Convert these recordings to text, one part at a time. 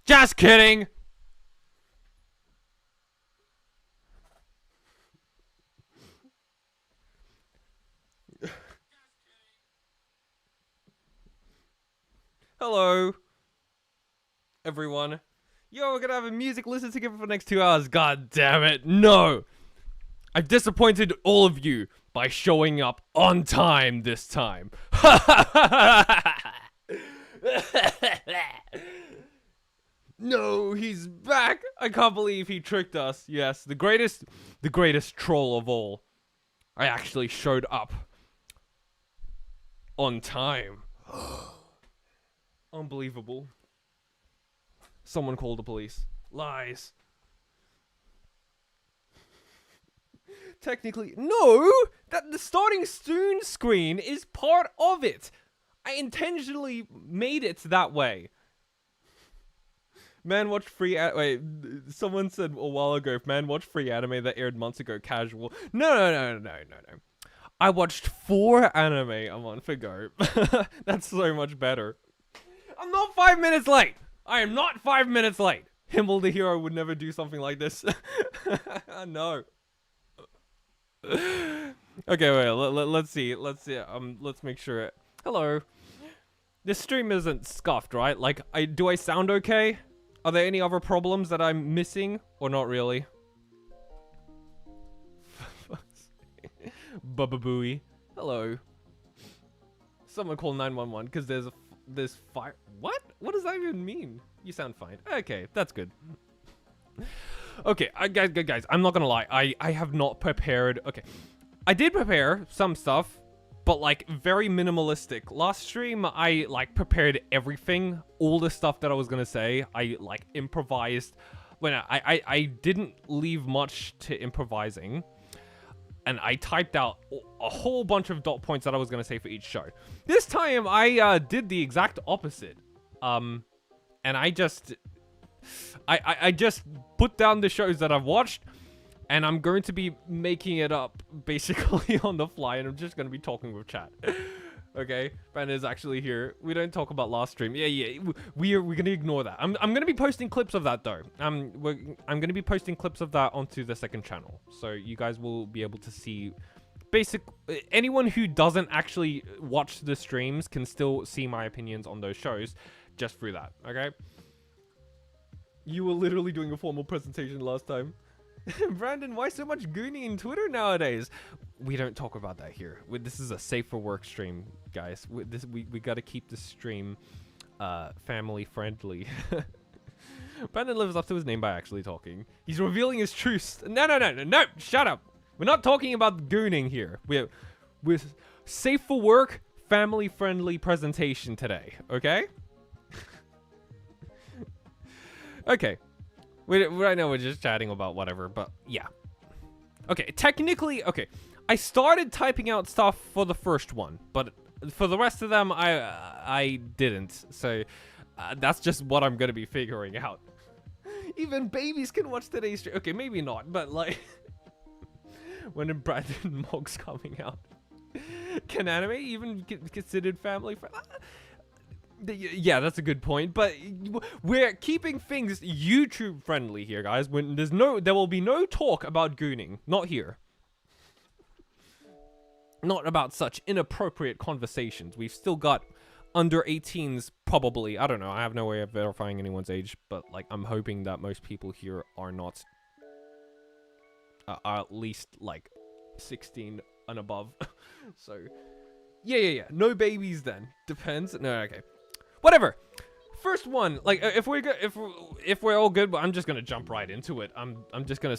Just kidding! Hello, everyone. Yo, we're gonna have a music listen together for the next 2 hours. God damn it, no! I've disappointed all of you by showing up on time this time. No, he's back! I can't believe he tricked us. Yes, the greatest troll of all. I actually showed up on time. Unbelievable. Someone called the police. Lies. Technically, no! That the starting soon screen is part of it. I intentionally made it that way. Man watched free wait, someone said a while ago, if man watched free anime that aired months ago, casual. No. I watched 4 anime a month ago. That's so much better. I'm not 5 minutes late. I am not 5 minutes late. Himmel the hero would never do something like this. No. Okay, wait. Let's see. Let's see. Let's make sure. Hello. This stream isn't scuffed, right? Like, do I sound okay? Are there any other problems that I'm missing, or not really? Bubba Booey. Hello. Someone call 911 because there's fire. What? What does that even mean? You sound fine. Okay, that's good. Okay, guys, I'm not gonna lie. I have not prepared. Okay, I did prepare some stuff, but like very minimalistic. Last stream, I like prepared everything, all the stuff that I was gonna say. I like improvised. When I didn't leave much to improvising. And I typed out a whole bunch of dot points that I was going to say for each show. This time, I did the exact opposite. And I just put down the shows that I've watched, and I'm going to be making it up, basically, on the fly, and I'm just going to be talking with chat. Okay, Brandon's actually here. We don't talk about last stream. Yeah, we're gonna ignore that. I'm gonna be posting clips of that though. I'm gonna be posting clips of that onto the second channel, so you guys will be able to see. Anyone who doesn't actually watch the streams can still see my opinions on those shows, just through that. Okay. You were literally doing a formal presentation last time. Brandon, why so much gooning in Twitter nowadays? We don't talk about that here. This is a safe for work stream, guys. We got to keep the stream family friendly. Brandon lives up to his name by actually talking. He's revealing his truths. No, shut up. We're not talking about gooning here. We're safe for work, family friendly presentation today, okay? Okay. Right now we're just chatting about whatever, but yeah. Okay, technically, okay. I started typing out stuff for the first one, but for the rest of them, I didn't. So that's just what I'm gonna be figuring out. Even babies can watch today's stream. Okay, maybe not, but like when Brandon Mog's coming out, can anime even get considered family friendly? Yeah, that's a good point, but we're keeping things YouTube friendly here, guys. When there will be no talk about gooning, not here. Not about such inappropriate conversations. We've still got under 18s, probably. I don't know. I have no way of verifying anyone's age, but like I'm hoping that most people here are not, are at least like 16 and above. So, yeah. No babies then. Depends. No, okay. Whatever. First one, like if we're all good, I'm just gonna jump right into it. I'm just gonna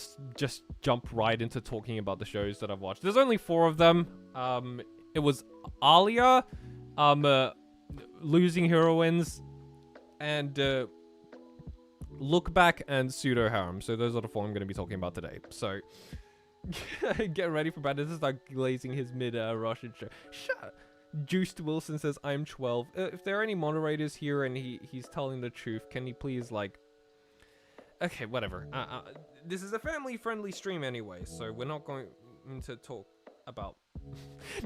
jump right into talking about the shows that I've watched. There's only 4 of them. It was Alya, Losing Heroines, and Look Back and Pseudo Harem. So those are the 4 I'm gonna be talking about today. So get ready for Brandon to start glazing his mid-Russian show. Shut. Juiced Wilson says, I'm 12. If there are any moderators here and he's telling the truth, can he please, like... Okay, whatever. This is a family-friendly stream anyway, so we're not going to talk about...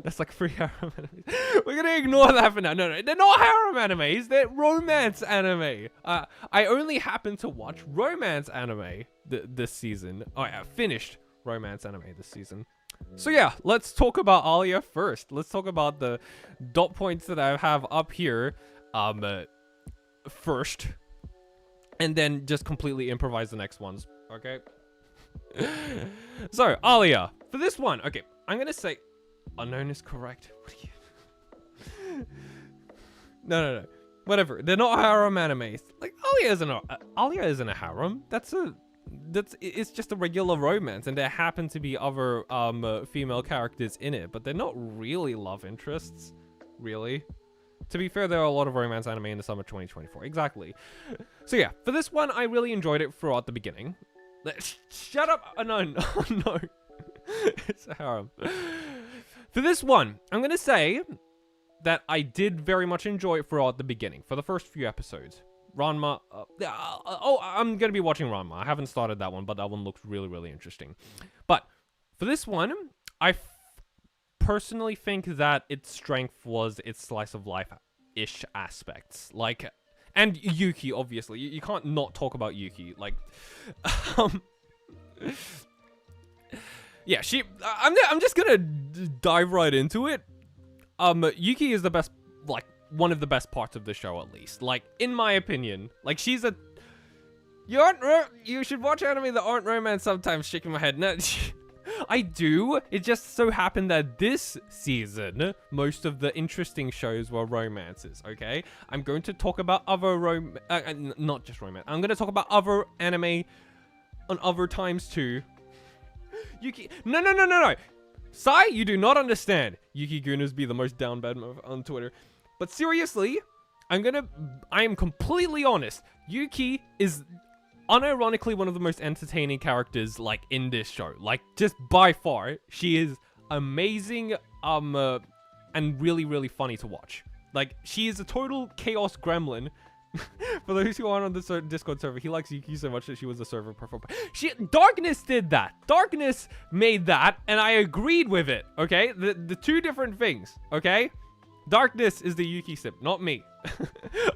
That's like 3 harem animes. We're gonna ignore that for now. No, they're not harem animes. They're romance anime. I only happen to watch romance anime this season. Oh, I finished romance anime this season. So yeah, let's talk about Alya first. Let's talk about the dot points that I have up here first. And then just completely improvise the next ones, okay? So, Alya. For this one, okay, I'm gonna say unknown is correct. What are you... No. Whatever. They're not harem animes. Like, Alya isn't a harem. It's just a regular romance, and there happen to be other female characters in it, but they're not really love interests, really. To be fair, there are a lot of romance anime in the summer 2024. Exactly. So yeah, for this one, I really enjoyed it throughout the beginning. Shut up! Oh, no. It's a harem. For this one, I'm gonna say that I did very much enjoy it throughout the beginning, for the first few episodes. Ranma, I'm gonna be watching Ranma. I haven't started that one, but that one looks really, really interesting. But for this one, I personally think that its strength was its slice of life-ish aspects. Like, And Yuki, obviously. You can't not talk about Yuki. Like, um, yeah, I'm just gonna dive right into it. Yuki is the best, like, one of the best parts of the show, at least. Like, in my opinion. Like, she's a... You should watch anime that aren't romance sometimes, shaking my head. No, I do. It just so happened that this season, most of the interesting shows were romances, okay? I'm going to talk about other not just romance. I'm going to talk about other anime on other times too. Yuki, no. Sai, you do not understand. Yuki Gunas be the most down bad move on Twitter. But seriously, I am completely honest. Yuki is unironically one of the most entertaining characters, like, in this show. Like, just by far, she is amazing, and really, really funny to watch. Like, she is a total chaos gremlin. For those who aren't on the Discord server, he likes Yuki so much that she was a server performer. Darkness did that. Darkness made that, and I agreed with it, okay? The two different things, okay? Darkness is the Yuki sip, not me.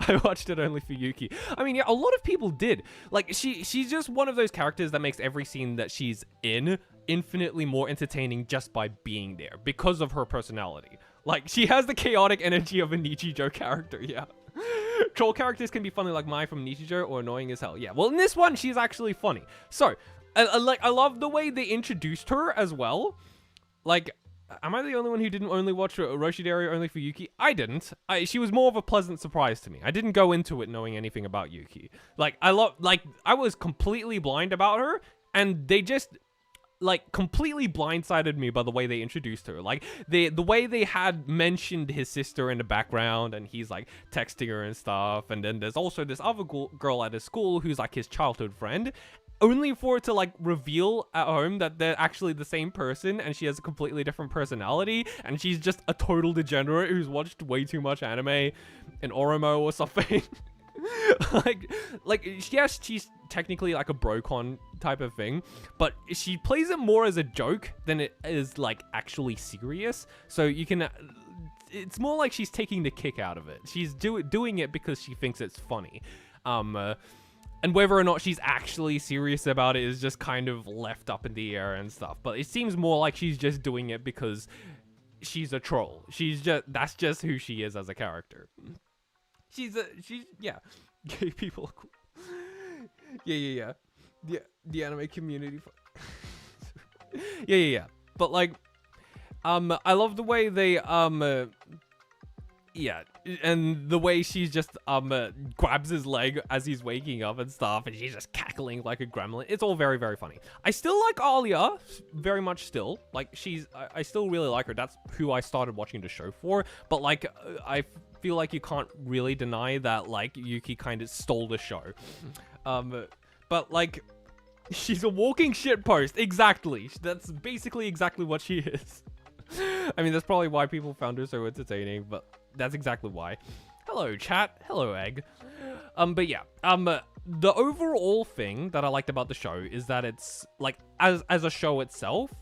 I watched it only for Yuki. I mean, yeah, a lot of people did. Like, she's just one of those characters that makes every scene that she's in infinitely more entertaining just by being there because of her personality. Like, she has the chaotic energy of a Nichijou character, yeah. Troll characters can be funny like Mai from Nichijou or annoying as hell. Yeah, well, in this one, she's actually funny. So, I love the way they introduced her as well. Like, am I the only one who didn't only watch Roshidari only for Yuki? I didn't. She was more of a pleasant surprise to me. I didn't go into it knowing anything about Yuki. Like, I was completely blind about her, and they just, like, completely blindsided me by the way they introduced her. Like, the way they had mentioned his sister in the background, and he's, like, texting her and stuff, and then there's also this other girl at his school who's, like, his childhood friend, only for it to, like, reveal at home that they're actually the same person, and she has a completely different personality, and she's just a total degenerate who's watched way too much anime in Oromo or something. like, yes, she's technically like a brocon type of thing, but she plays it more as a joke than it is, like, actually serious. So you can... it's more like she's taking the kick out of it. She's doing it because she thinks it's funny. And whether or not she's actually serious about it is just kind of left up in the air and stuff. But it seems more like she's just doing it because she's a troll. That's just who she is as a character. Yeah. Gay people are cool. Yeah. The anime community. Yeah. But, like, I love the way they, yeah, and the way she's just grabs his leg as he's waking up and stuff, and she's just cackling like a gremlin. It's all very, very funny. I still like Alya very much still. Like, I still really like her. That's who I started watching the show for. But, like, I feel like you can't really deny that, like, Yuki kind of stole the show. But, like, she's a walking shitpost. Exactly. That's basically exactly what she is. I mean, that's probably why people found her so entertaining, but that's exactly why. Hello, chat. Hello, Egg. But yeah, the overall thing that I liked about the show is that it's, like, as a show itself,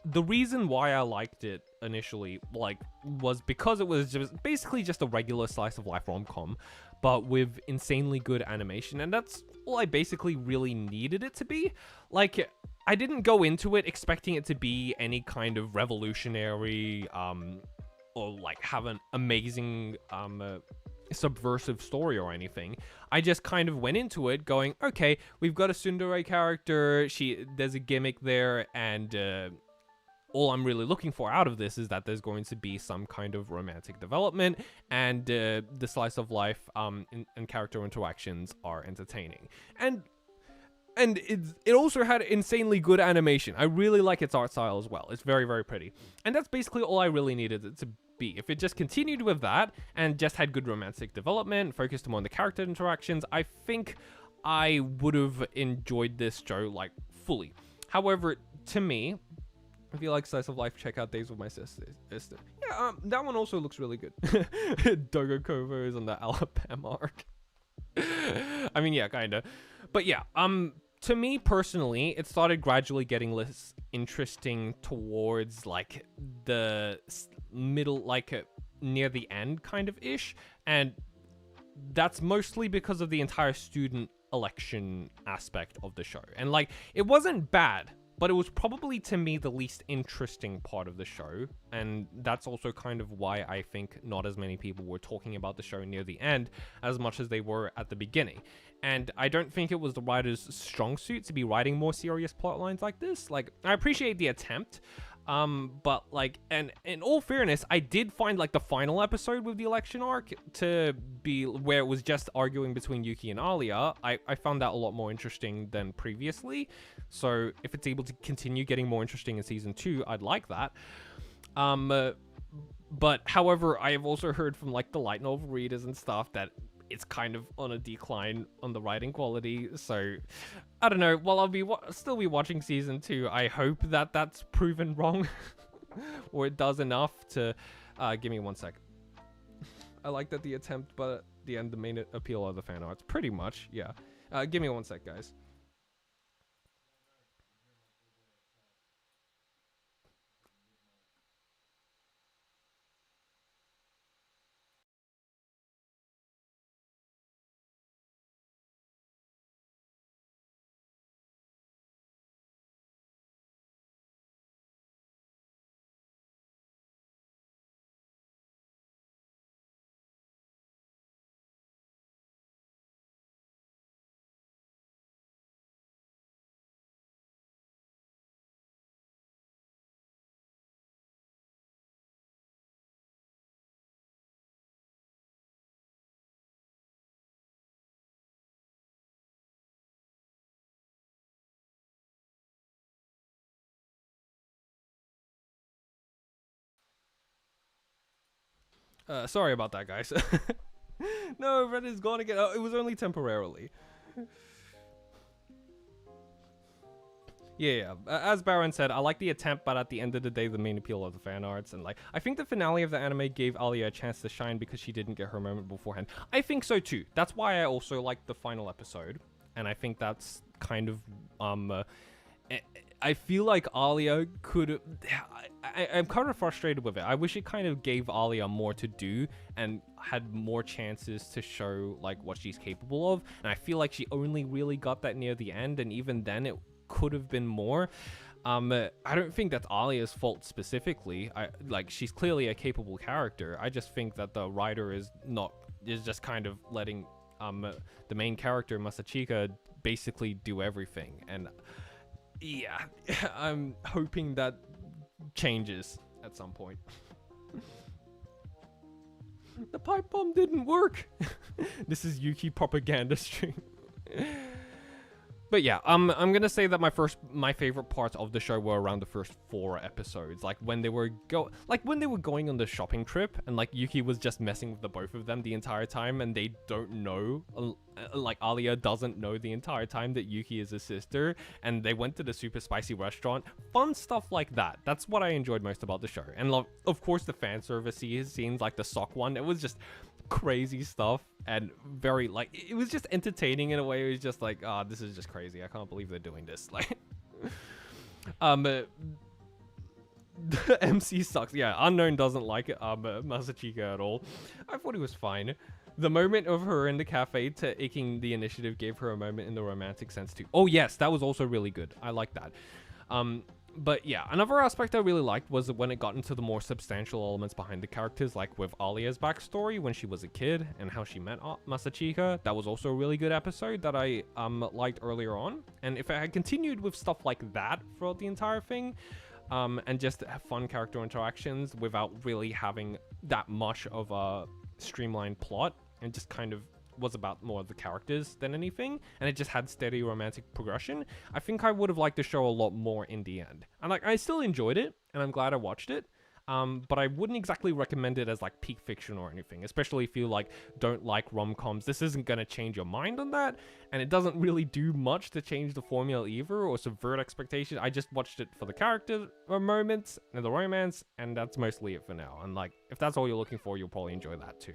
the reason why I liked it initially, like, was because it was just basically just a regular slice of life rom-com, but with insanely good animation, and that's all I basically really needed it to be. Like, I didn't go into it expecting it to be any kind of revolutionary, or, like, have an amazing, subversive story or anything. I just kind of went into it going, okay, we've got a tsundere character, there's a gimmick there, and, all I'm really looking for out of this is that there's going to be some kind of romantic development, and the slice of life and character interactions are entertaining. And it also had insanely good animation. I really like its art style as well. It's very, very pretty. And that's basically all I really needed it to be. If it just continued with that and just had good romantic development, focused more on the character interactions, I think I would have enjoyed this show, like, fully. However, to me, if you like slice of life, check out Days with My Sister. Yeah, that one also looks really good. Dogo Kovo is on the Alabama arc. I mean, yeah, kinda. But yeah, to me personally, it started gradually getting less interesting towards, like, the middle, like, near the end kind of ish. And that's mostly because of the entire student election aspect of the show. And like, it wasn't bad, but it was probably, to me, the least interesting part of the show. And that's also kind of why I think not as many people were talking about the show near the end as much as they were at the beginning. And I don't think it was the writer's strong suit to be writing more serious plot lines like this. Like, I appreciate the attempt, but like, and in all fairness, I did find like the final episode with the election arc to be where it was just arguing between Yuki and Alya. I found that a lot more interesting than previously. So if it's able to continue getting more interesting in season 2, I'd like that. But however, I have also heard from like the light novel readers and stuff that it's kind of on a decline on the writing quality. So I don't know. While I'll still be watching season 2, I hope that that's proven wrong or it does enough to give me one sec. I like that the attempt, but at the end, the main appeal of the fan arts, pretty much. Yeah. Give me one sec, guys. Sorry about that, guys. No, Red is gone again. Oh, it was only temporarily. Yeah, as Baron said, I like the attempt, but at the end of the day, the main appeal of the fan arts, and like, I think the finale of the anime gave Alya a chance to shine because she didn't get her moment beforehand. I think so too. That's why I also like the final episode, and I think that's kind of, I feel like Alya could, I'm kind of frustrated with it. I wish it kind of gave Alya more to do and had more chances to show like what she's capable of, and I feel like she only really got that near the end, and even then it could have been more. I don't think that's Alya's fault specifically. Like, she's clearly a capable character. I just think that the writer is just kind of letting the main character Masachika basically do everything, and yeah, I'm hoping that changes at some point. The pipe bomb didn't work. This is Yuki propaganda stream. But yeah, I'm gonna say that my favorite parts of the show were around the first 4 episodes, like when they were going on the shopping trip, and like Yuki was just messing with the both of them the entire time, and they don't know, like Alya doesn't know the entire time that Yuki is his sister, and they went to the super spicy restaurant. Fun stuff like that. That's what I enjoyed most about the show, and of course the fan service scenes, like the sock one. It was just crazy stuff, and very, like, it was just entertaining in a way. It was just like, this is just crazy. I can't believe they're doing this. Like, the MC sucks. Yeah, Unknown doesn't like it, Masachika at all. I thought he was fine. The moment of her in the cafe taking the initiative gave her a moment in the romantic sense too. Oh yes, that was also really good. I like that. But yeah, another aspect I really liked was when it got into the more substantial elements behind the characters, like with Alya's backstory when she was a kid and how she met Masachika. That was also a really good episode that I liked earlier on. And if I had continued with stuff like that throughout the entire thing, and just have fun character interactions without really having that much of a streamlined plot, and just kind of was about more of the characters than anything, and it just had steady romantic progression, I think I would have liked the show a lot more in the end. And like, I still enjoyed it, and I'm glad I watched it, but I wouldn't exactly recommend it as like peak fiction or anything, especially if you like don't like rom-coms. This isn't going to change your mind on that, and it doesn't really do much to change the formula either or subvert expectations. I just watched it for the character moments and the romance, and that's mostly it for now. And like, if that's all you're looking for, you'll probably enjoy that too.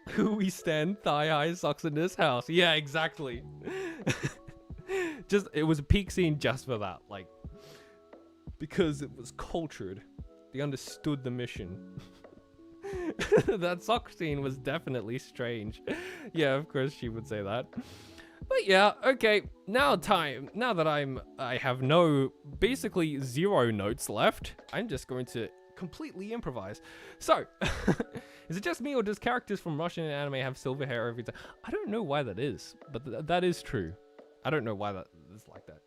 Who we stand thigh-high socks in this house. Yeah, exactly. Just, it was a peak scene just for that, like, because it was cultured. They understood the mission. That sock scene was definitely strange. Yeah, of course she would say that. But yeah, okay, now that I have basically 0 notes left, I'm just going to completely improvise. So, is it just me or does characters from Russian anime have silver hair every time? I don't know why that is, but that is true. I don't know why that is like that.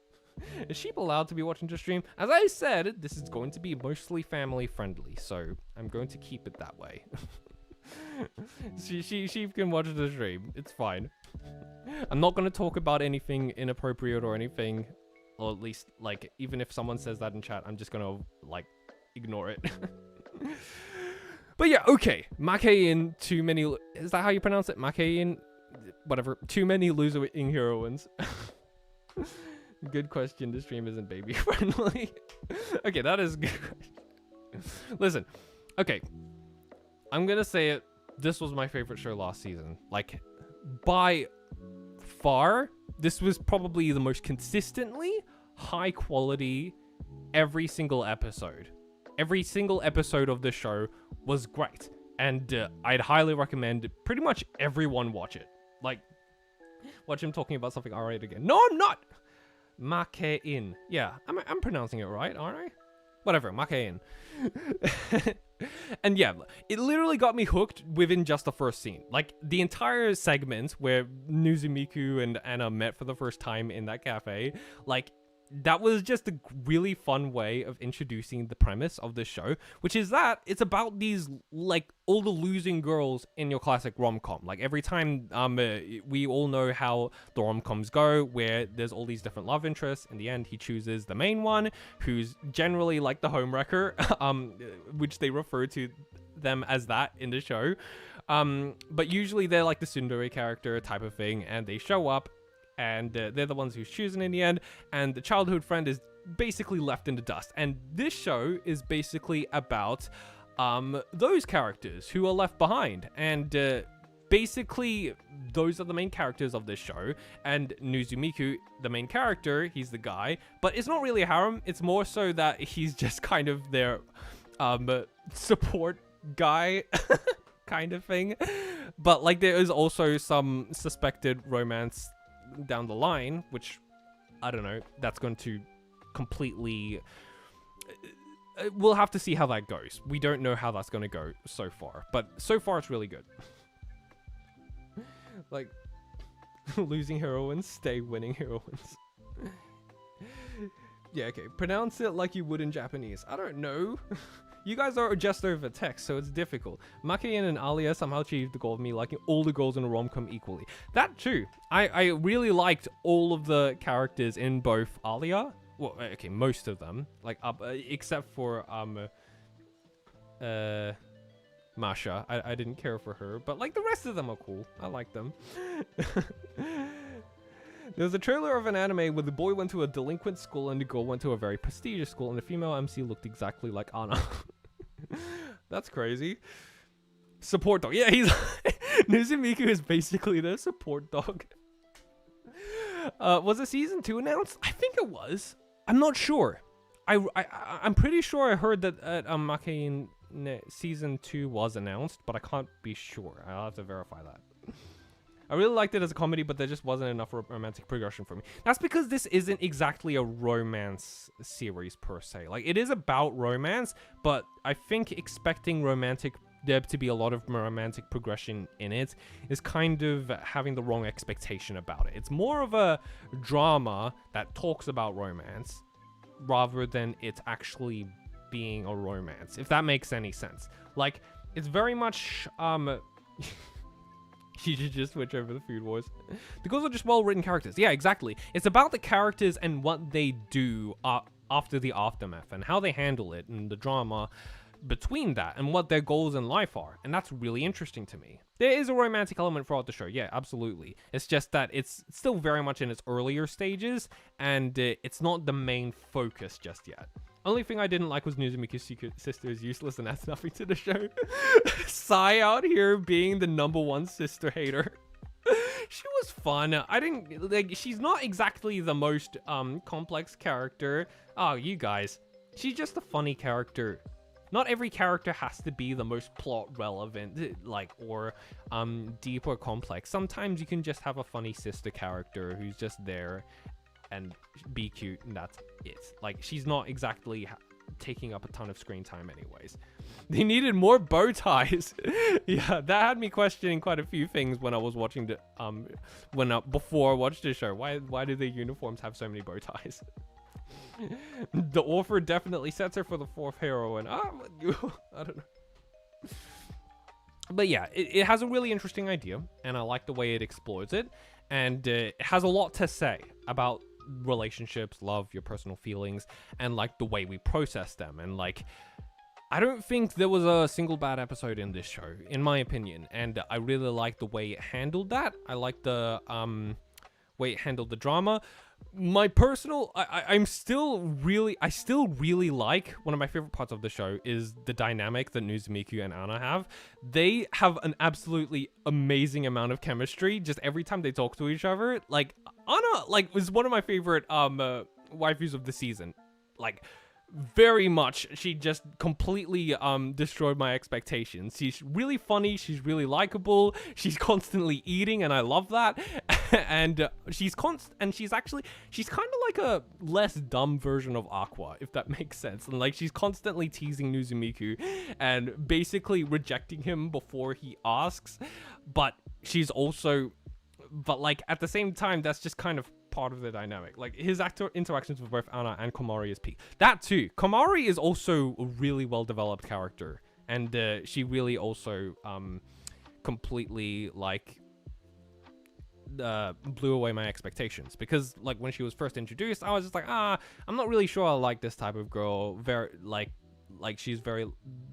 Is Sheep allowed to be watching the stream? As I said, this is going to be mostly family friendly, so I'm going to keep it that way. Sheep can watch the stream. It's fine. I'm not going to talk about anything inappropriate or anything, or at least, like, even if someone says that in chat, I'm just going to, like, ignore it. But yeah, okay. Makeine, too many... Is that how you pronounce it? Makeine? Whatever. Too many losing heroines. Good question. The stream isn't baby friendly. Okay, that is a good question. Listen. Okay. I'm going to say it. This was my favorite show last season. Like, by far, this was probably the most consistently high quality every single episode. Every single episode of this show was great. And I'd highly recommend pretty much everyone watch it. Like, watch him talking about something alright again. No, I'm not! Makeine. Yeah, I'm pronouncing it right, aren't I? Whatever, Makeine. And yeah, it literally got me hooked within just the first scene. Like, the entire segment where Nezumiku and Anna met for the first time in that cafe, like, that was just a really fun way of introducing the premise of this show, which is that it's about these, like, all the losing girls in your classic rom-com. Like, every time, we all know how the rom-coms go, where there's all these different love interests. In the end, he chooses the main one, who's generally like the homewrecker, which they refer to them as that in the show. But usually they're like the tsundere character type of thing, and they show up, and they're the ones who's choosing in the end, and the childhood friend is basically left in the dust. And this show is basically about those characters who are left behind, and basically those are the main characters of this show. And Nezumiku, the main character, he's the guy, but it's not really a harem. It's more so that he's just kind of their support guy kind of thing. But like, there is also some suspected romance down the line, which I don't know, that's going to completely, we'll have to see how that goes. We don't know how that's going to go so far, but so far it's really good. Like, losing heroines, stay winning heroines. Yeah, okay, pronounce it like you would in Japanese. I don't know. You guys are just over text, so it's difficult. Makeine and Alya somehow achieved the goal of me liking all the girls in a rom-com equally. That too. I really liked all of the characters in both Alya. Well, okay, most of them. Like, except for, Masha. I didn't care for her, but, like, the rest of them are cool. I like them. There was a trailer of an anime where the boy went to a delinquent school and the girl went to a very prestigious school, and the female MC looked exactly like Anna. That's crazy. Support dog. Yeah, he's Nezumiku is basically the support dog. Was a season 2 announced? I think it was. I'm not sure. I'm pretty sure I heard that Makeine season 2 was announced, but I can't be sure. I'll have to verify that. I really liked it as a comedy, but there just wasn't enough romantic progression for me. That's because this isn't exactly a romance series per se. Like, it is about romance, but I think expecting there to be a lot of romantic progression in it is kind of having the wrong expectation about it. It's more of a drama that talks about romance rather than it actually being a romance, if that makes any sense. Like, it's very much you should just switch over the Food Wars. The girls are just well-written characters. Yeah, exactly. It's about the characters and what they do after the aftermath and how they handle it and the drama between that and what their goals in life are. And that's really interesting to me. There is a romantic element throughout the show. Yeah, absolutely. It's just that it's still very much in its earlier stages and it's not the main focus just yet. Only thing I didn't like was Nezumiku's secret sister is useless and adds nothing to the show. Sai out here being the #1 sister hater. She was fun. I didn't like. She's not exactly the most complex character. Oh, you guys. She's just a funny character. not every character has to be the most plot relevant, like, or deep or complex. Sometimes you can just have a funny sister character who's just there and be cute, and that's it. Like, she's not exactly taking up a ton of screen time anyways. They needed more bow ties. Yeah, that had me questioning quite a few things when I was watching the before I watched the show. Why do the uniforms have so many bow ties? The author definitely sets her for the 4th heroine. I don't know. But yeah, it has a really interesting idea, and I like the way it explores it, and it has a lot to say about relationships, love, your personal feelings, and like the way we process them. And like, I don't think there was a single bad episode in this show, in my opinion, and I really like the way it handled that. I like the way it handled the drama. My personal, I still really like, one of my favorite parts of the show is the dynamic that Nozomiku and Anna have. They have an absolutely amazing amount of chemistry just every time they talk to each other. Like, Anna, like, was one of my favorite waifus of the season. Like, very much, she just completely destroyed my expectations. She's really funny, she's really likable, she's constantly eating, and I love that. And she's kind of like a less dumb version of Aqua, if that makes sense. And like, she's constantly teasing Nozomiku and basically rejecting him before he asks, but like, at the same time, that's just kind of part of the dynamic. Like, his interactions with both Anna and Komari is peak. That too, Komari is also a really well developed character, and she really also completely like blew away my expectations, because like, when she was first introduced, I was just like, I'm not really sure I like this type of girl. Very like she's very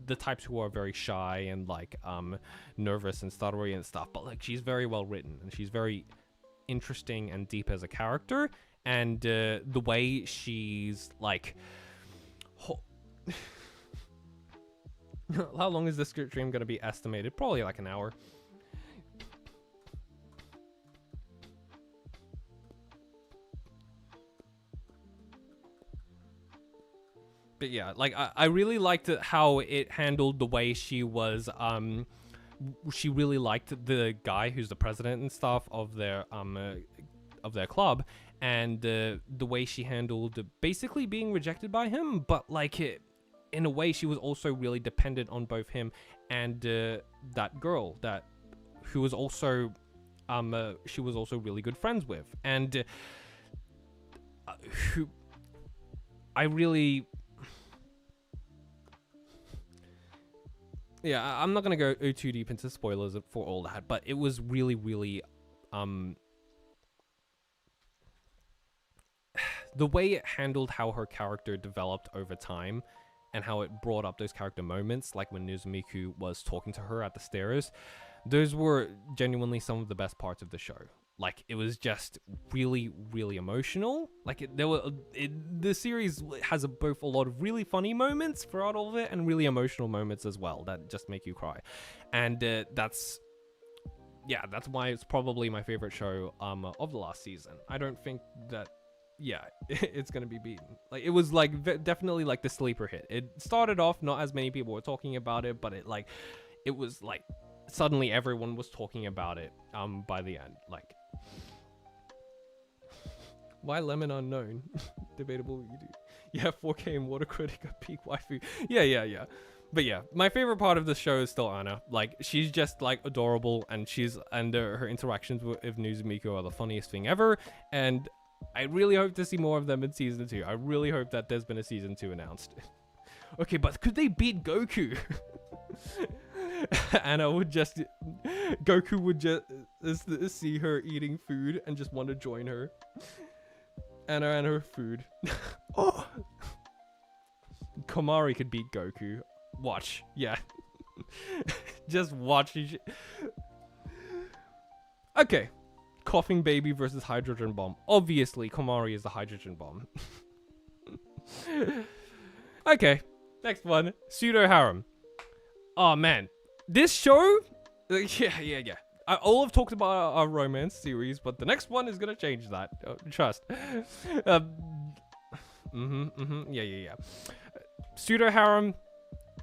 the types who are very shy and like nervous and stuttery and stuff, but like, she's very well written and she's very interesting and deep as a character. And the way she's like how long is this stream gonna be estimated? Probably like an hour. But yeah, like, I really liked how it handled the way she was, she really liked the guy who's the president and stuff of their club, and the way she handled basically being rejected by him, but like, in a way, she was also really dependent on both him and that girl who was also, she was also really good friends with, and who I really. Yeah, I'm not gonna go too deep into spoilers for all that, but it was really, really, the way it handled how her character developed over time, and how it brought up those character moments, like when Nozomiku was talking to her at the stairs, those were genuinely some of the best parts of the show. Like, it was just really, really emotional. Like, the series has both a lot of really funny moments throughout all of it, and really emotional moments as well that just make you cry. And that's why it's probably my favorite show of the last season. I don't think that, yeah, it's gonna be beaten. Like, it was like definitely like the sleeper hit. It started off, not as many people were talking about it, but it was like suddenly everyone was talking about it by the end. Like, why Lemon Unknown? Debatable you do. Yeah, 4K and Water Critic a peak waifu. Yeah. But yeah, my favorite part of the show is still Anna. Like, she's just like adorable, and her interactions with Nozomiku are the funniest thing ever. And I really hope to see more of them in season 2. I really hope that there's been a season 2 announced. Okay, but could they beat Goku? Goku would just see her eating food and just want to join her. Anna and her food. Oh, Komari could beat Goku. Watch, yeah. Just watch. Okay, coughing baby versus hydrogen bomb. Obviously, Komari is the hydrogen bomb. Okay, next one. Pseudo Harem. Oh man, this show, yeah. All I've talked about are romance series, but the next one is gonna change that. Trust. Yeah. Pseudo Harem.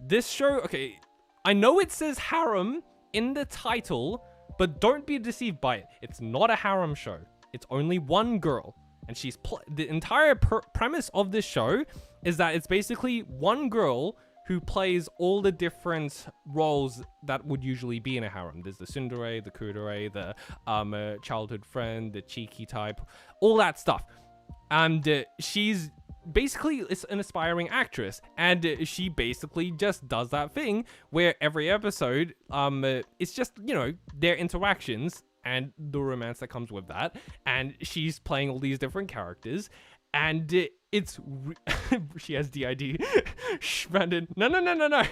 This show, okay, I know it says harem in the title, but don't be deceived by it. It's not a harem show. It's only one girl. And she's the entire premise of this show is that it's basically one girl who plays all the different roles that would usually be in a harem. There's the tsundere, the kudere, the childhood friend, the cheeky type, all that stuff. And she's basically an aspiring actress, and she basically just does that thing where every episode, it's just, you know, their interactions and the romance that comes with that, and she's playing all these different characters, and it's she has DID. Shh, Brandon. No.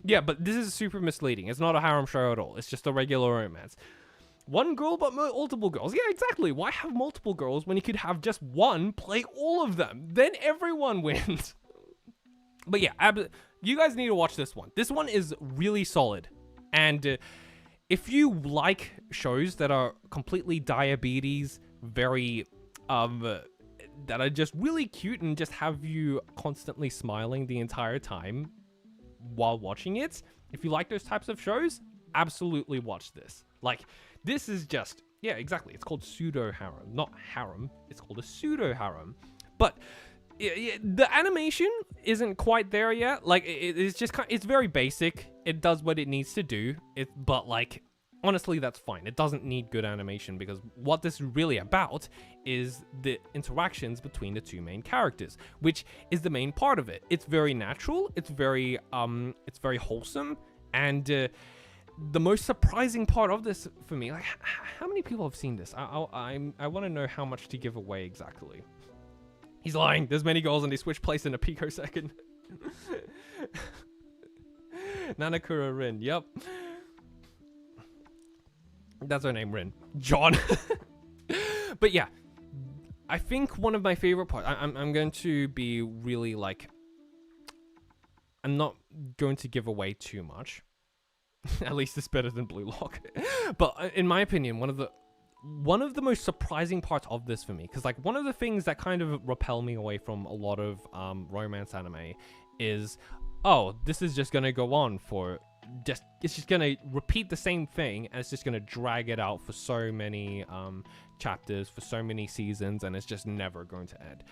Yeah, but this is super misleading. It's not a harem show at all. It's just a regular romance. One girl, but multiple girls. Yeah, exactly. Why have multiple girls when you could have just one play all of them? Then everyone wins. But yeah, you guys need to watch this one. This one is really solid. And if you like shows that are completely diabetes, very, that are just really cute and just have you constantly smiling the entire time while watching it, if you like those types of shows, absolutely watch this. Like, this is just, yeah, exactly. It's called Pseudo Harem, not harem. It's called a Pseudo Harem. But the animation isn't quite there yet. Like, it's just it's very basic. It does what it needs to do. But like, honestly, that's fine. It doesn't need good animation, because what this is really about is the interactions between the two main characters, which is the main part of it. It's very natural. It's very wholesome, and the most surprising part of this for me, like, how many people have seen this? I want to know how much to give away exactly. He's lying. There's many goals and they switch place in a picosecond. Nanakura Rin. Yep. That's her name, Rin. John. But yeah, I think one of my favorite parts, I'm going to be really like, I'm not going to give away too much. At least it's better than Blue Lock. But in my opinion, one of the most surprising parts of this for me, because like one of the things that kind of repel me away from a lot of romance anime is, oh, this is just gonna go on for it's just gonna repeat the same thing, and it's just gonna drag it out for so many chapters, for so many seasons, and it's just never going to end.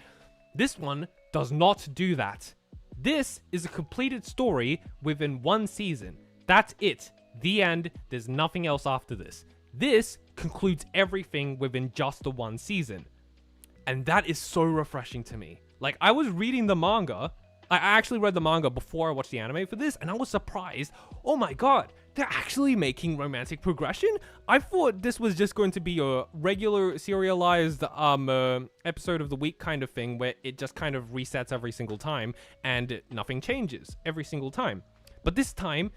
This one does not do that. This is a completed story within one season. That's it. The end. There's nothing else after this. This concludes everything within just the one season. And that is so refreshing to me. Like, I was reading the manga. I actually read the manga before I watched the anime for this, and I was surprised. Oh my god, they're actually making romantic progression? I thought this was just going to be a regular serialized episode of the week kind of thing, where it just kind of resets every single time and nothing changes every single time. But this time,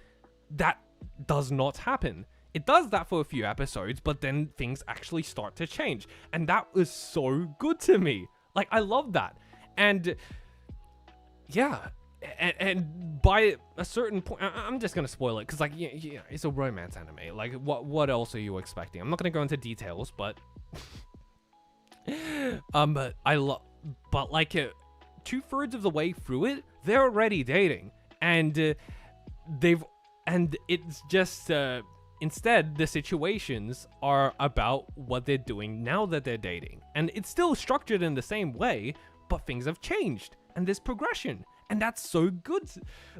that does not happen. It does that for a few episodes, but then things actually start to change. And that was so good to me. Like, I love that. And yeah, and by a certain point, I'm just gonna spoil it, because like, yeah, it's a romance anime. Like, what else are you expecting? I'm not gonna go into details, but but like 2/3 of the way through it, they're already dating, and it's just instead the situations are about what they're doing now that they're dating, and it's still structured in the same way, but things have changed and there's progression, and that's so good.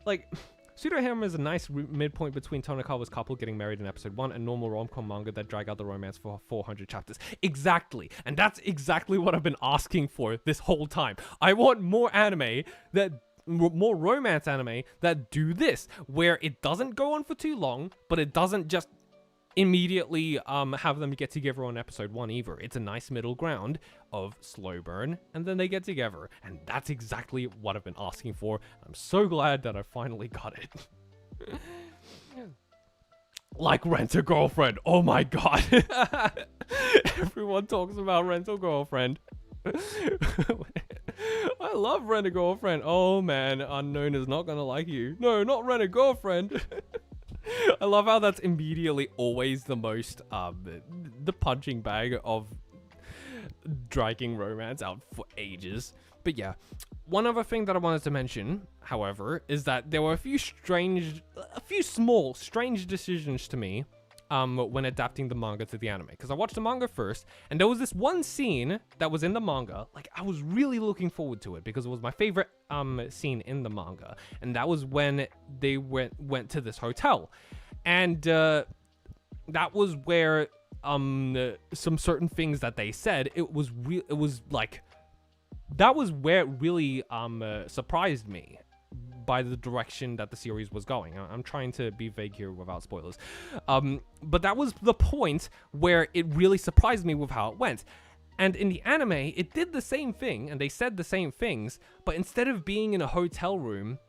Like, Pseudo Harem is a nice midpoint between Tonikawa's couple getting married in episode 1 and normal rom-com manga that drag out the romance for 400 chapters. Exactly. And that's exactly what I've been asking for this whole time. I want more romance anime that do this, where it doesn't go on for too long, but it doesn't just immediately have them get together on episode 1 either. It's a nice middle ground of slow burn, and then they get together, and that's exactly what I've been asking for. I'm so glad that I finally got it. Like Rent a Girlfriend. Oh my god. Everyone talks about Rent a Girlfriend. I love Rent a Girlfriend. Oh man, Unknown is not gonna like you. No, not Rent a Girlfriend. I love how that's immediately always the most the punching bag of dragging romance out for ages. But yeah, one other thing that I wanted to mention, however, is that there were a few small strange decisions to me when adapting the manga to the anime, because I watched the manga first, and there was this one scene that was in the manga. Like, I was really looking forward to it because it was my favorite scene in the manga, and that was when they went to this hotel, and that was where some certain things that they said, it was like, that was where it really surprised me by the direction that the series was going. I'm trying to be vague here without spoilers. But that was the point where it really surprised me with how it went. And in the anime, it did the same thing, and they said the same things, but instead of being in a hotel room,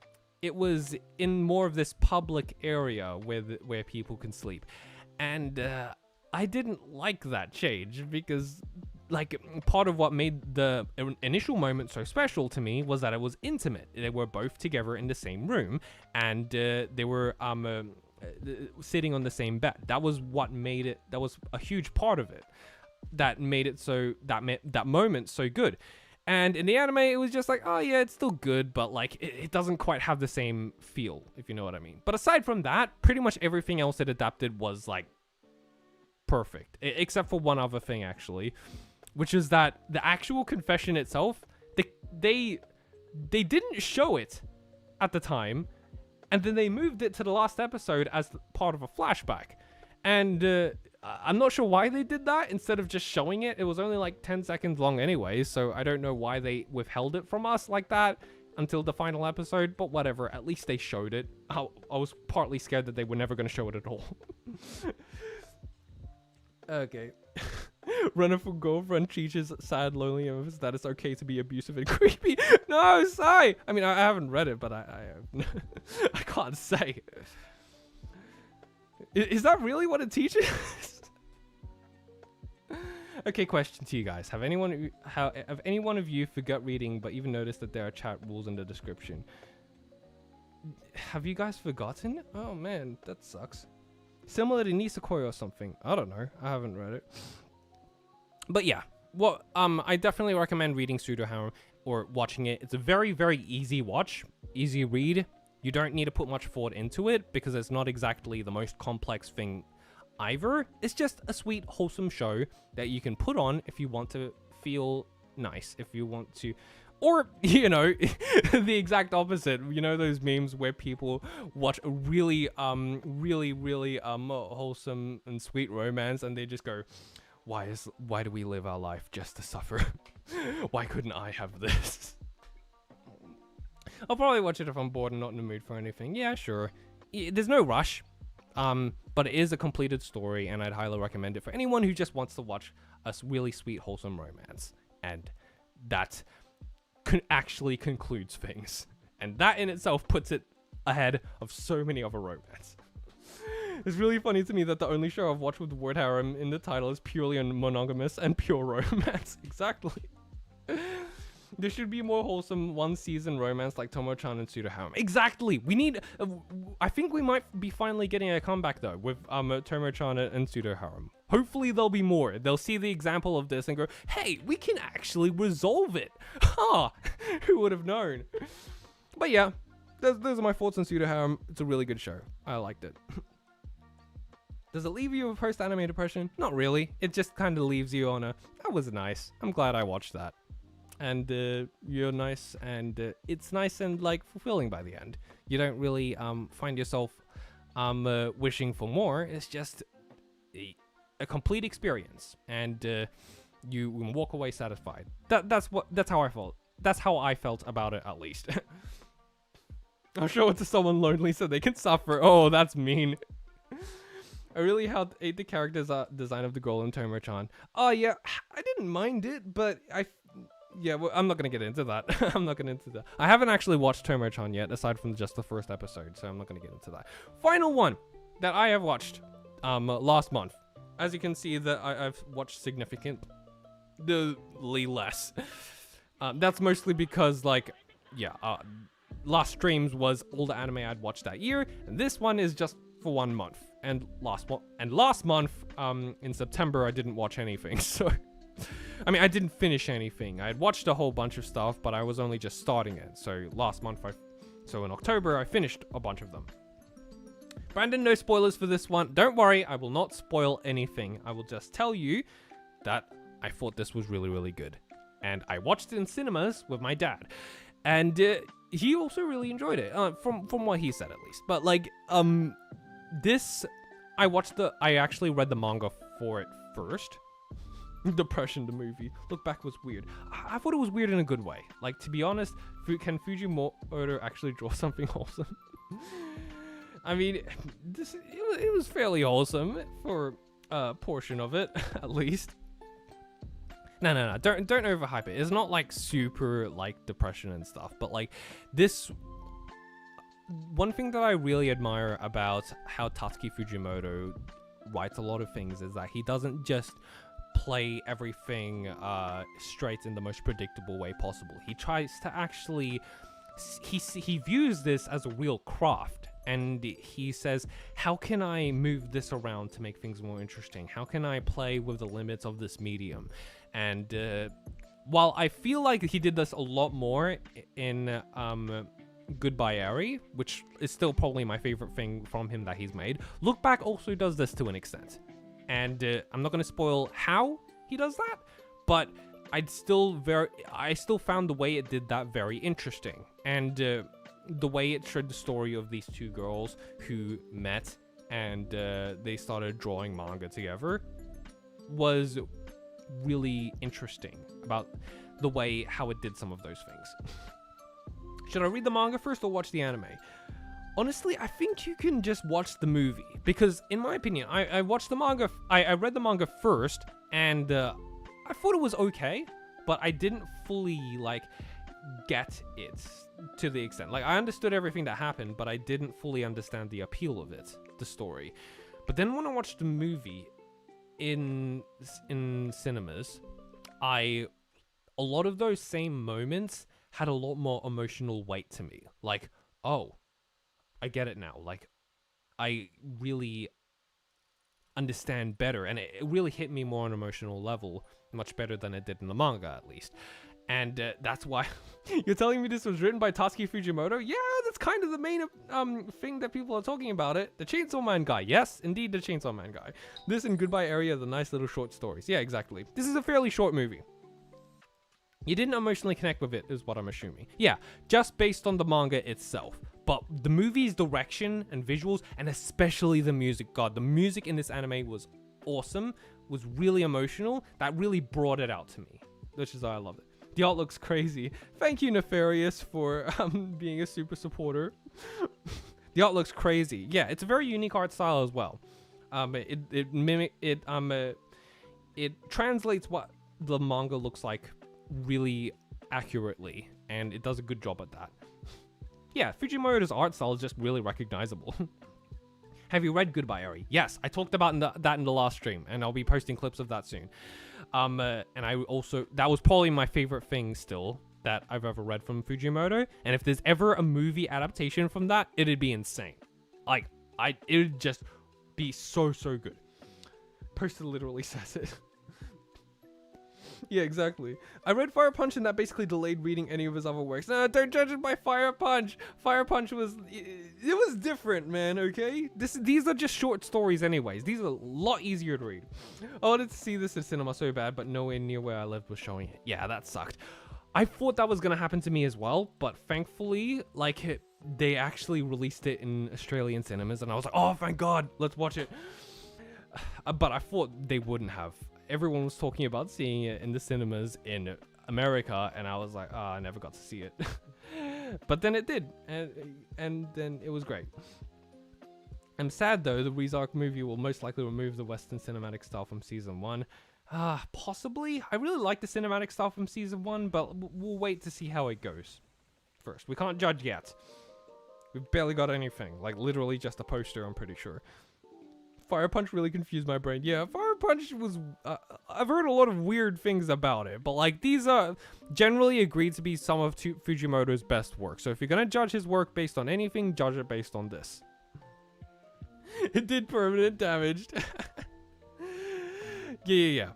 it was in more of this public area where people can sleep. And I didn't like that change, because like, part of what made the initial moment so special to me was that it was intimate. They were both together in the same room, and they were sitting on the same bed. That was what made it, that was a huge part of it that made it so, that moment so good. And in the anime, it was just like, oh yeah, it's still good, but like, it doesn't quite have the same feel, if you know what I mean. But aside from that, pretty much everything else it adapted was like perfect, except for one other thing, actually, which is that the actual confession itself, they didn't show it at the time, and then they moved it to the last episode as part of a flashback. And I'm not sure why they did that instead of just showing it. It was only like 10 seconds long anyway, so I don't know why they withheld it from us like that until the final episode, but whatever, at least they showed it. I was partly scared that they were never going to show it at all. Okay. Runner for girlfriend teaches sad, lonely, and that it's okay to be abusive and creepy. No, Sai! I mean, I haven't read it, but I I can't say. Is that really what it teaches? Okay, question to you guys. Have any one of you forgot reading, but even noticed that there are chat rules in the description? Have you guys forgotten? Oh man, that sucks. Similar to Nisekoi or something. I don't know. I haven't read it. But yeah, well, I definitely recommend reading Pseudo Harem or watching it. It's a very, very easy watch, easy read. You don't need to put much thought into it because it's not exactly the most complex thing either. It's just a sweet, wholesome show that you can put on if you want to feel nice, if you want to, or, you know, the exact opposite. You know those memes where people watch a really, really wholesome and sweet romance and they just go, why do we live our life just to suffer? Why couldn't I have this? I'll probably watch it if I'm bored and not in the mood for anything. Yeah, sure. There's no rush. But it is a completed story, and I'd highly recommend it for anyone who just wants to watch a really sweet, wholesome romance. And that actually concludes things. And that in itself puts it ahead of so many other romance. It's really funny to me that the only show I've watched with the word harem in the title is purely monogamous and pure romance. Exactly. There should be more wholesome one-season romance like Tomo-chan and Pseudo Harem. Exactly! We need... I think we might be finally getting a comeback, though, with Tomo-chan and Pseudo Harem. Hopefully there'll be more. They'll see the example of this and go, hey, we can actually resolve it! Ha! Who would have known? But yeah, those are my thoughts on Pseudo Harem. It's a really good show. I liked it. Does it leave you with post-anime depression? Not really. It just kind of leaves you on a, that was nice. I'm glad I watched that. And you're nice, and it's nice and like fulfilling by the end. You don't really find yourself wishing for more. It's just a complete experience, and you walk away satisfied. That's how I felt. That's how I felt about it, at least. I'll show it to someone lonely so they can suffer. Oh, that's mean. I really hate the character design of the girl in Tomo-chan. Oh yeah, I didn't mind it, but yeah, well, I'm not going to get into that. I'm not going to get into that. I haven't actually watched Tomo-chan yet, aside from just the first episode, so I'm not going to get into that. Final one that I have watched last month. As you can see, that I've watched significantly less. That's mostly because, like, yeah, last streams was all the anime I'd watched that year, and this one is just for 1 month. And last month, in September, I didn't watch anything, so... I mean, I didn't finish anything. I had watched a whole bunch of stuff, but I was only just starting it. So last month, so in October, I finished a bunch of them. Brandon, no spoilers for this one. Don't worry, I will not spoil anything. I will just tell you that I thought this was really, really good. And I watched it in cinemas with my dad. And he also really enjoyed it, from what he said at least. But like, this, I actually read the manga for it first. Depression, the movie. Look back was weird. I thought it was weird in a good way. Like, to be honest, can Fujimoto actually draw something wholesome? I mean, it was fairly wholesome for a portion of it, at least. No, don't overhype it. It's not like super like depression and stuff, but like this. One thing that I really admire about how Tatsuki Fujimoto writes a lot of things is that he doesn't just play everything straight in the most predictable way possible. He tries to actually, he views this as a real craft, and he says, how can I move this around to make things more interesting? How can I play with the limits of this medium? And while I feel like he did this a lot more in Goodbye Eri, which is still probably my favorite thing from him that he's made, Look Back also does this to an extent. And I'm not going to spoil how he does that, but I still found the way it did that very interesting. And the way it showed the story of these two girls who met and they started drawing manga together was really interesting about the way how it did some of those things. Should I read the manga first or watch the anime? Honestly, I think you can just watch the movie, because in my opinion, I watched the manga, I read the manga first, and I thought it was okay, but I didn't fully like get it to the extent. Like, I understood everything that happened, but I didn't fully understand the appeal of it, the story. But then when I watched the movie in cinemas, a lot of those same moments had a lot more emotional weight to me. Like, oh, I get it now. Like, I really understand better, and it really hit me more on an emotional level, much better than it did in the manga, at least. And that's why you're telling me this was written by Tatsuki Fujimoto? Yeah, that's kind of the main thing that people are talking about it. The Chainsaw Man guy. Yes, indeed, the Chainsaw Man guy. This and Goodbye Eri are the nice little short stories. Yeah, exactly. This is a fairly short movie. You didn't emotionally connect with it, is what I'm assuming. Yeah, just based on the manga itself. But the movie's direction and visuals, and especially the music, God, the music in this anime was awesome, was really emotional. That really brought it out to me, which is why I love it. The art looks crazy. Thank you, Nefarious, for being a super supporter. The art looks crazy. Yeah, it's a very unique art style as well. It translates what the manga looks like really accurately, and it does a good job at that. Yeah, Fujimoto's art style is just really recognizable. Have you read Goodbye Eri? Yes, I talked about that in the last stream, and I'll be posting clips of that soon. And I also, that was probably my favorite thing still that I've ever read from Fujimoto. And if there's ever a movie adaptation from that, it'd be insane. Like, it would just be so good. Poster literally says it. Yeah, exactly. I read Fire Punch, and that basically delayed reading any of his other works. No, don't judge it by Fire Punch. Fire Punch was, it was different, man, okay? These are just short stories anyways. These are a lot easier to read. I wanted to see this in cinema so bad, but nowhere near where I lived was showing it. Yeah, that sucked. I thought that was going to happen to me as well, but thankfully, like, they actually released it in Australian cinemas, and I was like, oh, thank God, let's watch it. But I thought they wouldn't have. Everyone was talking about seeing it in the cinemas in America, and I was like, oh, I never got to see it. But then it did, and then it was great. I'm sad, though, the Rezark movie will most likely remove the Western cinematic style from Season 1. Possibly. I really like the cinematic style from Season 1, but we'll wait to see how it goes first. We can't judge yet. We've barely got anything. Like, literally just a poster, I'm pretty sure. Fire Punch really confused my brain. Yeah, Fire Punch was... I've heard a lot of weird things about it, but, like, these are generally agreed to be some of Fujimoto's best work. So if you're gonna judge his work based on anything, judge it based on this. It did permanent damage. Yeah.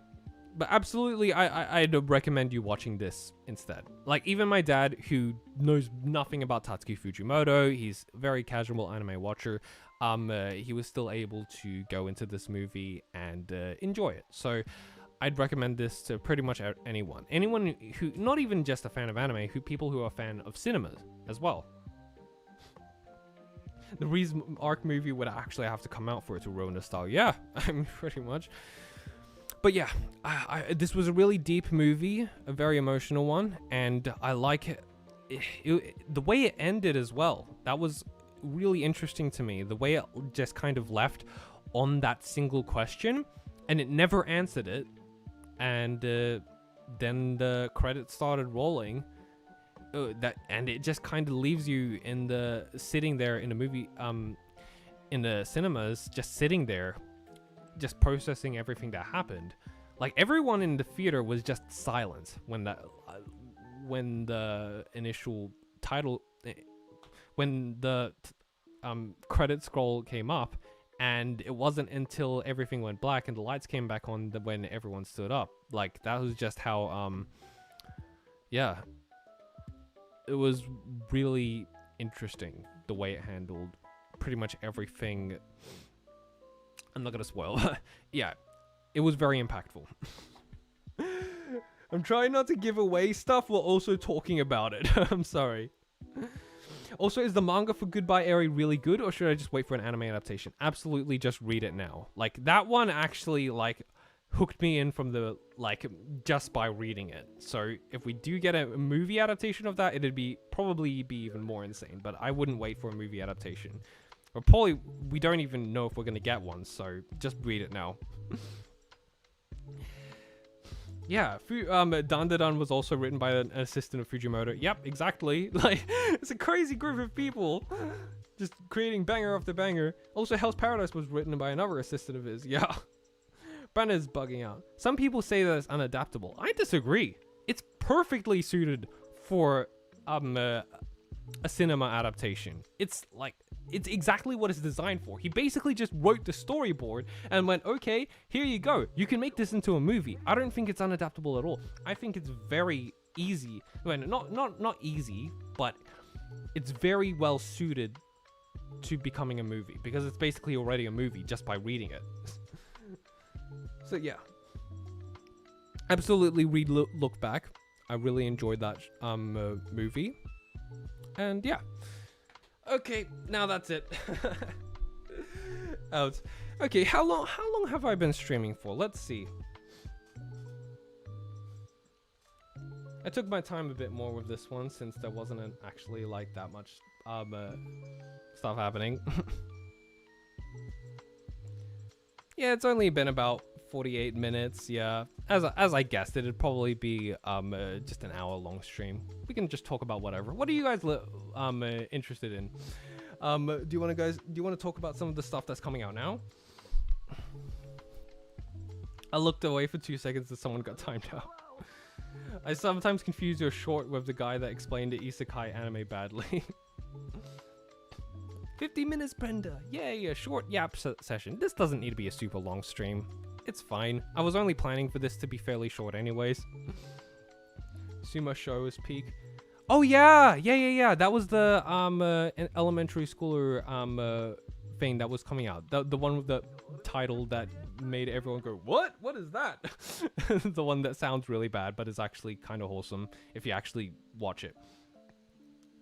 But absolutely, I'd recommend you watching this instead. Like, even my dad, who knows nothing about Tatsuki Fujimoto, he's a very casual anime watcher, he was still able to go into this movie and enjoy it. So I'd recommend this to pretty much anyone. Anyone who, not even just a fan of anime, people who are a fan of cinema as well. The reason Arc movie would actually have to come out for it to ruin the style. Yeah, I mean, pretty much. But yeah, this was a really deep movie, a very emotional one, and I like it, the way it ended as well. That was really interesting to me, the way it just kind of left on that single question, and it never answered it, and then the credits started rolling, and it just kind of leaves you sitting there in the movie, in the cinemas, just sitting there, just processing everything that happened. Like, everyone in the theater was just silent when the initial title, when the credit scroll came up, and it wasn't until everything went black and the lights came back on when everyone stood up. Like, that was just how yeah, it was really interesting the way it handled pretty much everything. I'm not gonna spoil. Yeah, it was very impactful. I'm trying not to give away stuff while also talking about it. I'm sorry. Also, is the manga for Goodbye Eri really good, or should I just wait for an anime adaptation? Absolutely, just read it now. Like, that one actually, like, hooked me in from the, like, just by reading it. So if we do get a movie adaptation of that, it'd probably be even more insane, but I wouldn't wait for a movie adaptation. Or probably, we don't even know if we're gonna get one, so just read it now. Yeah, Dandadan was also written by an assistant of Fujimoto. Yep, exactly. Like, it's a crazy group of people just creating banger after banger. Also, Hell's Paradise was written by another assistant of his. Yeah. Brandon's bugging out. Some people say that it's unadaptable. I disagree. It's perfectly suited for a cinema adaptation. It's exactly what it's designed for. He basically just wrote the storyboard and went, okay, here you go. You can make this into a movie. I don't think it's unadaptable at all. I think it's very easy. Well, not easy, but it's very well suited to becoming a movie because it's basically already a movie just by reading it. So yeah, absolutely read Look Back. I really enjoyed that movie, and yeah. Okay, now that's it. Out. Okay, how long have I been streaming for? Let's see. I took my time a bit more with this one since there wasn't actually like that much stuff happening. Yeah, it's only been about 48 minutes. Yeah, as I guessed, it'd probably be just an hour-long stream. We can just talk about whatever. What are you guys interested in? Do you want to talk about some of the stuff that's coming out now? I looked away for 2 seconds and someone got timed out. I sometimes confuse your short with the guy that explained the isekai anime badly. 50 minutes, Brenda. Yay, a short yap session. This doesn't need to be a super long stream. It's fine. I was only planning for this to be fairly short anyways. Sumo show is peak. Oh yeah. That was the elementary schooler thing that was coming out. The one with the title that made everyone go, what? What is that? The one that sounds really bad, but is actually kind of wholesome if you actually watch it.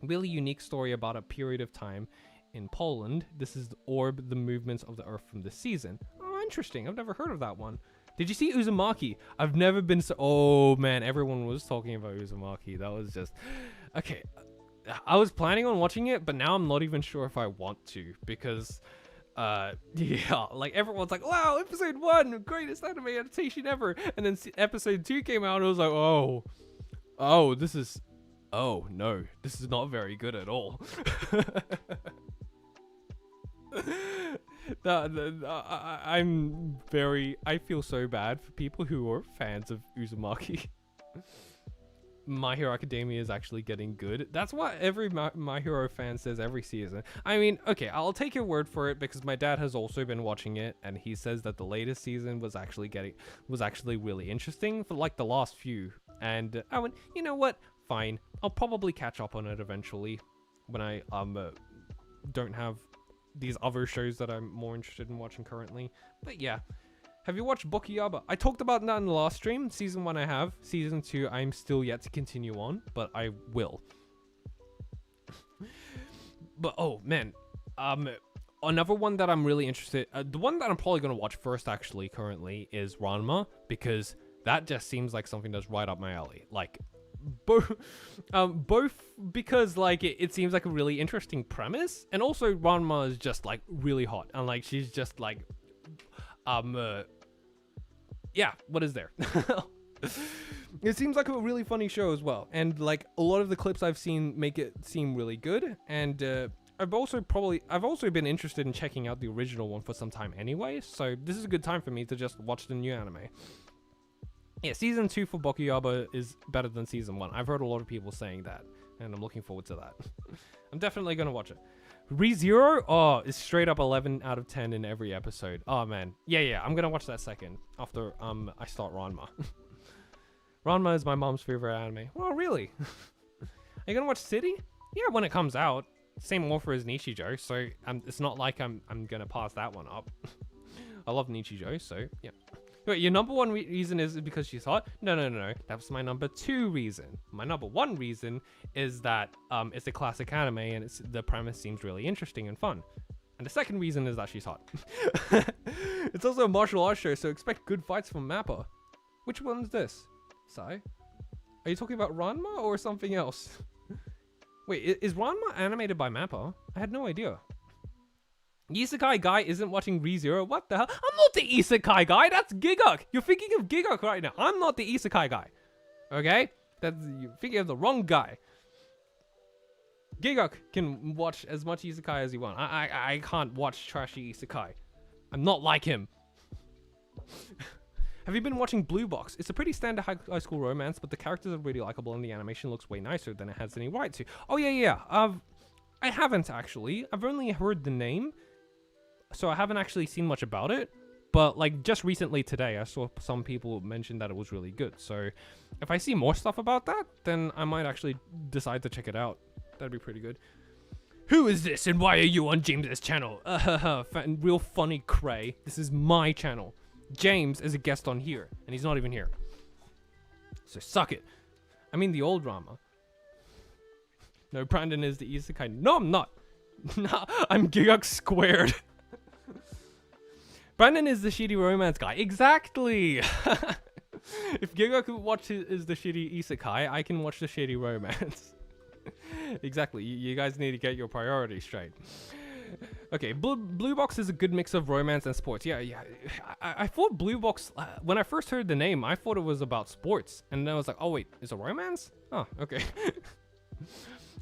Really unique story about a period of time in Poland. This is the Orb, the movements of the earth from this season. Oh, interesting. I've never heard of that one. Did you see Uzumaki? I've never been so... Oh, man. Everyone was talking about Uzumaki. That was just... Okay. I was planning on watching it, but now I'm not even sure if I want to. Because... yeah. Like, everyone's like, wow, episode 1, greatest anime adaptation ever. And then episode 2 came out, and I was like, oh. Oh, this is... Oh, no. This is not very good at all. I feel so bad for people who are fans of Uzumaki. My Hero Academia is actually getting good. That's what every My Hero fan says every season. I mean, okay, I'll take your word for it because my dad has also been watching it, and he says that the latest season was actually really interesting for like the last few. And I went, you know what? Fine, I'll probably catch up on it eventually when I don't have these other shows that I'm more interested in watching currently. But yeah. Have you watched Bokuyaba? I talked about that in the last stream. Season 1 I have. Season 2 I'm still yet to continue on, but I will. But oh man, another one that I'm really interested, the one that I'm probably gonna watch first actually currently is Ranma, because that just seems like something that's right up my alley. Like both because like it seems like a really interesting premise, and also Ranma is just like really hot, and like she's just like yeah, what is there? It seems like a really funny show as well, and like a lot of the clips I've seen make it seem really good. And I've also been interested in checking out the original one for some time anyway, so this is a good time for me to just watch the new anime. Yeah, season 2 for Bokuyaba is better than season 1. I've heard a lot of people saying that, and I'm looking forward to that. I'm definitely gonna watch it. ReZero, oh, is straight up 11 out of 10 in every episode. Oh man, yeah, I'm gonna watch that second after I start Ranma. Ranma is my mom's favorite anime. Oh really? Are you gonna watch City? Yeah, when it comes out. Same author as Nichijou, so it's not like I'm gonna pass that one up. I love Nichijou, so yeah. Wait, your number one reason is because she's hot? No. That was my number 2 reason. My number 1 reason is that it's a classic anime and the premise seems really interesting and fun. And the second reason is that she's hot. It's also a martial arts show, so expect good fights from Mappa. Which one's this? Sai? Are you talking about Ranma or something else? Wait, is Ranma animated by Mappa? I had no idea. Isekai guy isn't watching ReZero. What the hell? I'm not the Isekai guy. That's Giguk. You're thinking of Giguk right now. I'm not the Isekai guy. Okay? You're thinking of the wrong guy. Giguk can watch as much Isekai as he wants. I can't watch trashy Isekai. I'm not like him. Have you been watching Blue Box? It's a pretty standard high school romance, but the characters are really likable and the animation looks way nicer than it has any right to. Oh yeah. I haven't actually. I've only heard the name. So I haven't actually seen much about it, but like just recently today, I saw some people mention that it was really good. So if I see more stuff about that, then I might actually decide to check it out. That'd be pretty good. Who is this and why are you on James's channel? Real funny cray. This is my channel. James is a guest on here, and he's not even here. So suck it. I mean the old Rama. No, Brandon is the Isekai. No, I'm not. No, I'm Giguk squared. Brandon is the shitty romance guy. Exactly. If Giguk is the shitty Isekai, I can watch the shitty romance. Exactly. You guys need to get your priorities straight. Okay, Blue Box is a good mix of romance and sports. Yeah. I thought Blue Box, when I first heard the name, I thought it was about sports. And then I was like, oh wait, it's a romance? Oh, okay.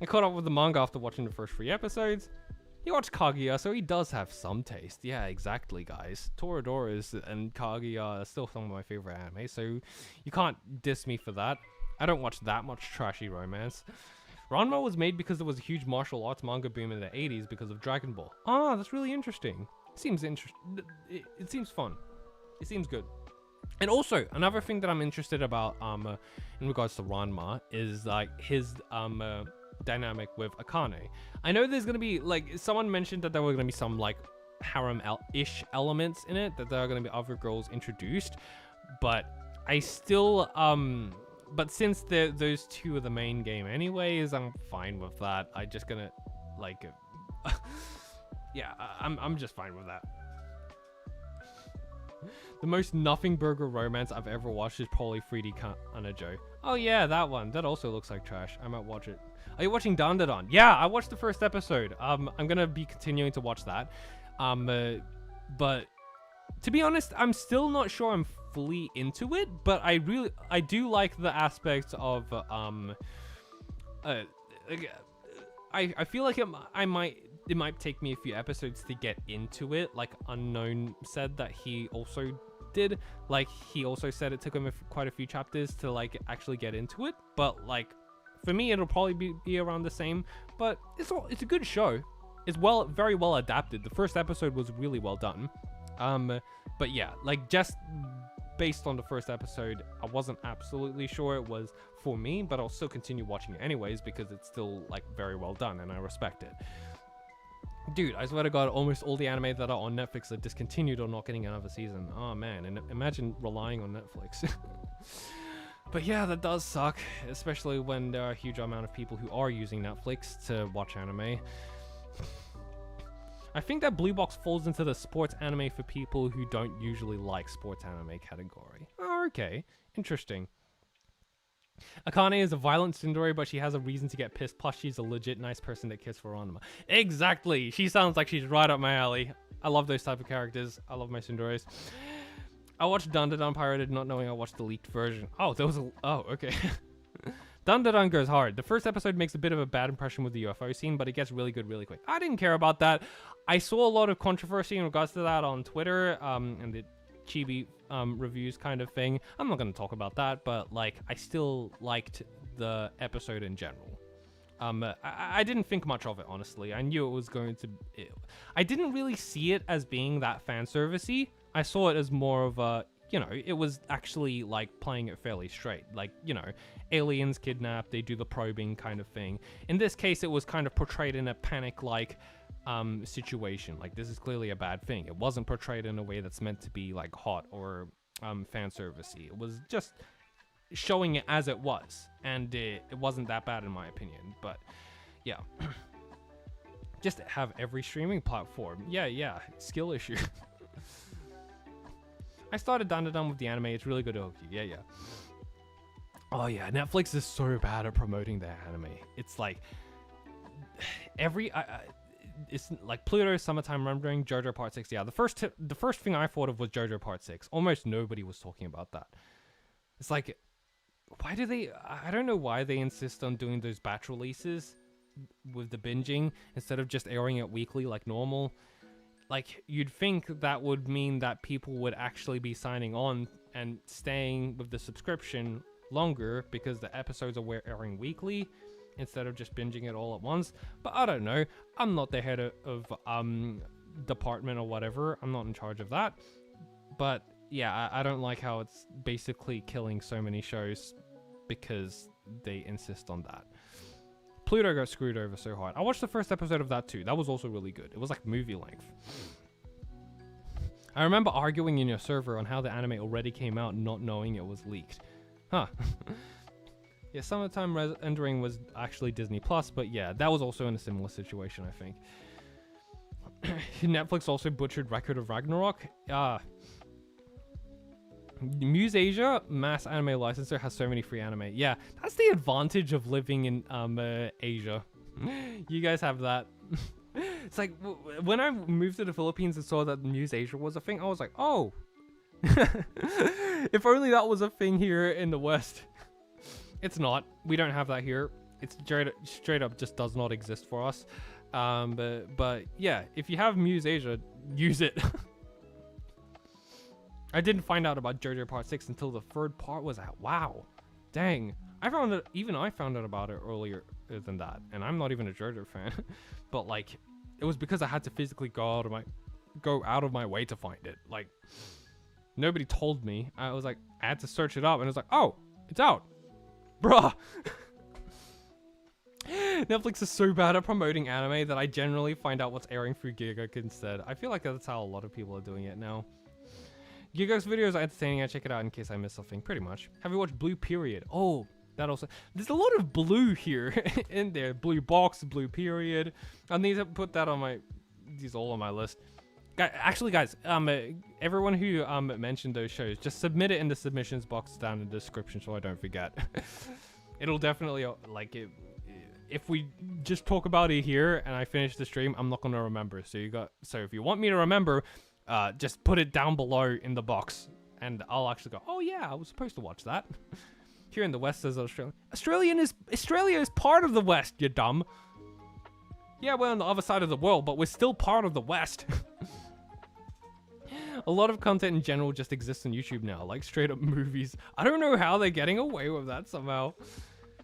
I caught up with the manga after watching the first 3 episodes. He watched Kaguya, so he does have some taste. Yeah, exactly, guys. Toradora and Kaguya are still some of my favorite anime, so you can't diss me for that. I don't watch that much trashy romance. Ranma was made because there was a huge martial arts manga boom in the 80s because of Dragon Ball. Ah, that's really interesting. Seems interesting. It seems fun. It seems good. And also, another thing that I'm interested about in regards to Ranma is like his dynamic with Akane. I know there's gonna be like someone mentioned that there were gonna be some like harem-ish elements in it, that there are gonna be other girls introduced, but I still but since those 2 are the main game anyways, I'm fine with that. I just gonna like yeah, I'm just fine with that. The most nothing burger romance I've ever watched is probably 3D Anajo. Oh yeah, that one. That also looks like trash. I might watch it. Are you watching Dandadan? Yeah, I watched the first episode. I'm gonna be continuing to watch that. But to be honest, I'm still not sure I'm fully into it. But I do like the aspects of I feel like it might take me a few episodes to get into it. Like Unknown said that he also did. Like, he also said it took him quite a few chapters to like actually get into it, but like for me it'll probably be around the same. But it's a good show. It's very well adapted. The first episode was really well done. But yeah, like just based on the first episode, I wasn't absolutely sure it was for me, but I'll still continue watching it anyways because it's still like very well done and I respect it. Dude, I swear to God, almost all the anime that are on Netflix are discontinued or not getting another season. Oh man, and imagine relying on Netflix. But yeah, that does suck, especially when there are a huge amount of people who are using Netflix to watch anime. I think that Blue Box falls into the sports anime for people who don't usually like sports anime category. Oh, okay. Interesting. Akane is a violent tsundere, but she has a reason to get pissed, plus she's a legit nice person that cares for Ranma. Exactly! She sounds like she's right up my alley. I love those type of characters. I love my tsunderes. I watched Dandadan pirated, not knowing I watched the leaked version. Oh, there was a... Oh, okay. Dandadan goes hard. The first episode makes a bit of a bad impression with the UFO scene, but it gets really good really quick. I didn't care about that. I saw a lot of controversy in regards to that on Twitter, and the chibi reviews kind of thing. I'm not going to talk about that, but like I still liked the episode in general. I didn't think much of it, honestly. I knew it was going to... I didn't really see it as being that fan servicey. I saw it as more of a, you know, it was actually like playing it fairly straight. Like, you know, aliens kidnapped, they do the probing kind of thing. In this case, it was kind of portrayed in a panic-like situation. Like, this is clearly a bad thing. It wasn't portrayed in a way that's meant to be like hot or fan servicey. It was just showing it as it was, and it wasn't that bad in my opinion. But yeah. Just have every streaming platform. Yeah, skill issue. I started Dandadan with the anime. It's really good to hook you. Yeah. Oh yeah, Netflix is so bad at promoting their anime. It's like it's like Pluto, Summertime Rendering, JoJo Part 6. Yeah, the first thing I thought of was JoJo Part 6. Almost nobody was talking about that. It's like, why do they... I don't know why they insist on doing those batch releases with the binging instead of just airing it weekly like normal. Like, you'd think that would mean that people would actually be signing on and staying with the subscription longer because the episodes are airing weekly instead of just binging it all at once. But I don't know. I'm not the head of department or whatever. I'm not in charge of that. But yeah, I don't like how it's basically killing so many shows because they insist on that. Pluto got screwed over so hard. I watched the first episode of that too. That was also really good. It was like movie length. I remember arguing in your server on how the anime already came out not knowing it was leaked. Huh. Yeah, Summertime Rendering was actually Disney Plus, but yeah, that was also in a similar situation, I think. Netflix also butchered Record of Ragnarok. Muse Asia, mass anime licensor, has so many free anime. Yeah, that's the advantage of living in Asia. You guys have that. It's like, when I moved to the Philippines and saw that Muse Asia was a thing, I was like, oh. If only that was a thing here in the West. It's not. We don't have that here. It's straight up just does not exist for us. But yeah, if you have Muse Asia, use it. I didn't find out about JoJo Part 6 until the third part was out. Wow. Dang. I found out about it earlier than that. And I'm not even a JoJo fan. But like, it was because I had to physically go out of my way to find it. Like, nobody told me. I had to search it up and it was like, oh, it's out. Bruh. Netflix is so bad at promoting anime that I generally find out what's airing through Gigak instead. I feel like that's how a lot of people are doing it now. Gigak's videos are entertaining. I check it out in case I miss something, pretty much. Have you watched Blue Period? Oh, that also... There's a lot of blue here in there. Blue Box, Blue Period. I need to put that on my... These all on my list. Actually, guys, everyone who mentioned those shows, just submit it in the submissions box down in the description so I don't forget. It'll definitely, like, if we just talk about it here and I finish the stream, I'm not going to remember. So if you want me to remember... just put it down below in the box and I'll actually go, oh yeah, I was supposed to watch that. Here in the West says Australia. Australia is part of the West, you dumb. Yeah, we're on the other side of the world, but we're still part of the West. A lot of content in general just exists on YouTube now, like straight up movies. I don't know how they're getting away with that somehow.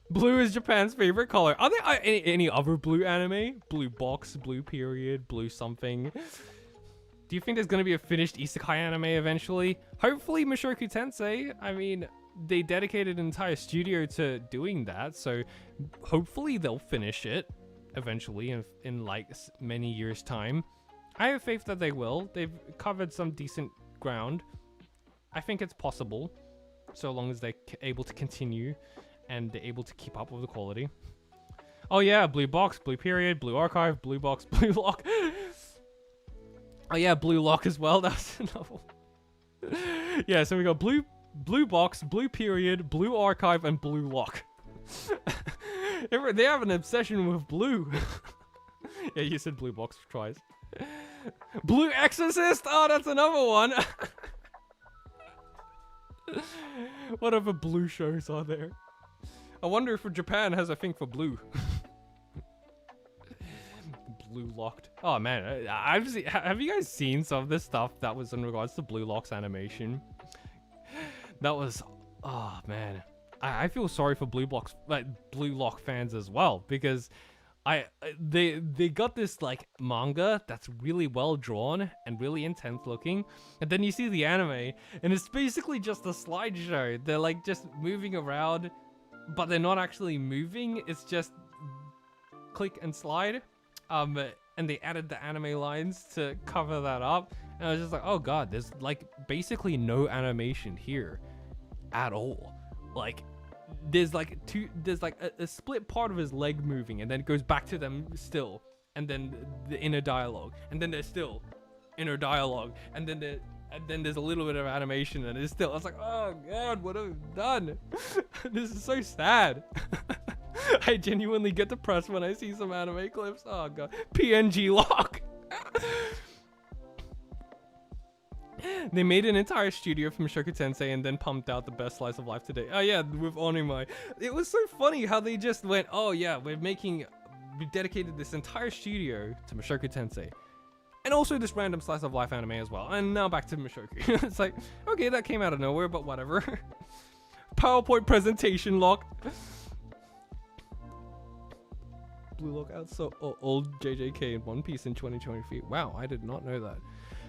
Blue is Japan's favorite color. Are there any other blue anime? Blue box, blue period, blue something. Do you think there's going to be a finished isekai anime eventually? Hopefully Mushoku Tensei. I mean, they dedicated an entire studio to doing that, so hopefully they'll finish it eventually in like many years' time. I have faith that they will. They've covered some decent ground. I think it's possible, so long as they're able to continue and they're able to keep up with the quality. Oh yeah, blue box, blue period, blue archive, blue box, blue lock. Oh yeah, blue lock as well. That's a novel. Yeah, so we got blue box, blue period, blue archive, and blue lock. They have an obsession with blue. Yeah, you said blue box twice. Blue Exorcist. Oh, that's another one. What other blue shows are there? I wonder if Japan has a thing for blue. Blue locked. Oh man, have you guys seen some of this stuff that was in regards to Blue Lock's animation? That was, oh man, I feel sorry for Blue Lock fans as well, because they got this like manga that's really well drawn and really intense looking, and then you see the anime and it's basically just a slideshow. They're like just moving around, but they're not actually moving. It's just click and slide. And they added the anime lines to cover that up, and I was just like, oh god, there's like basically no animation here at all. Like there's like a split part of his leg moving, and then it goes back to them still, and then the inner dialogue, and then there's still inner dialogue, and then there's a little bit of animation, and it's still, I was like, oh god, what have I done? This is so sad. I genuinely get depressed when I see some anime clips. Oh god. PNG lock. They made an entire studio from Mushoku Tensei and then pumped out the best slice of life today. Oh yeah, with Onimai. It was so funny how they just went, oh yeah, we dedicated this entire studio to Mushoku Tensei. And also this random slice of life anime as well. And now back to Mushoku. It's like, okay, that came out of nowhere, but whatever. PowerPoint presentation lock. Blue lock out so old JJK in One Piece in 2023. Wow, I did not know that.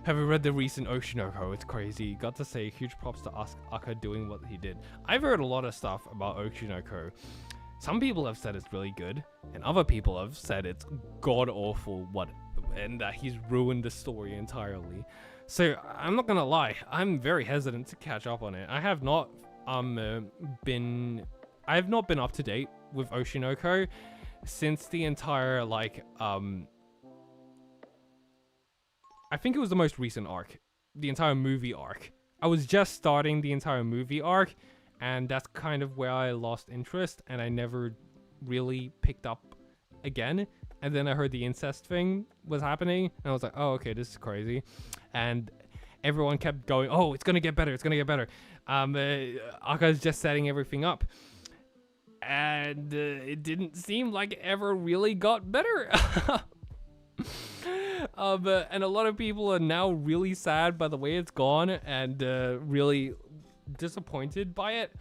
Have you read the recent Oshinoko? It's crazy. Got to say huge props to Aka doing what he did. I've heard a lot of stuff about Oshinoko. Some people have said it's really good, and other people have said it's god awful, and that he's ruined the story entirely. So I'm not gonna lie, I'm very hesitant to catch up on it. I have not been up to date with Oshinoko since the entire I think it was the most recent arc, the entire movie arc. I was just starting the entire movie arc, and that's kind of where I lost interest, and I never really picked up again. And then I heard the incest thing was happening, and I was like, oh, okay, this is crazy. And everyone kept going, oh, it's gonna get better, it's gonna get better. Aka's just setting everything up. And it didn't seem like it ever really got better. And a lot of people are now really sad by the way it's gone, and really disappointed by it.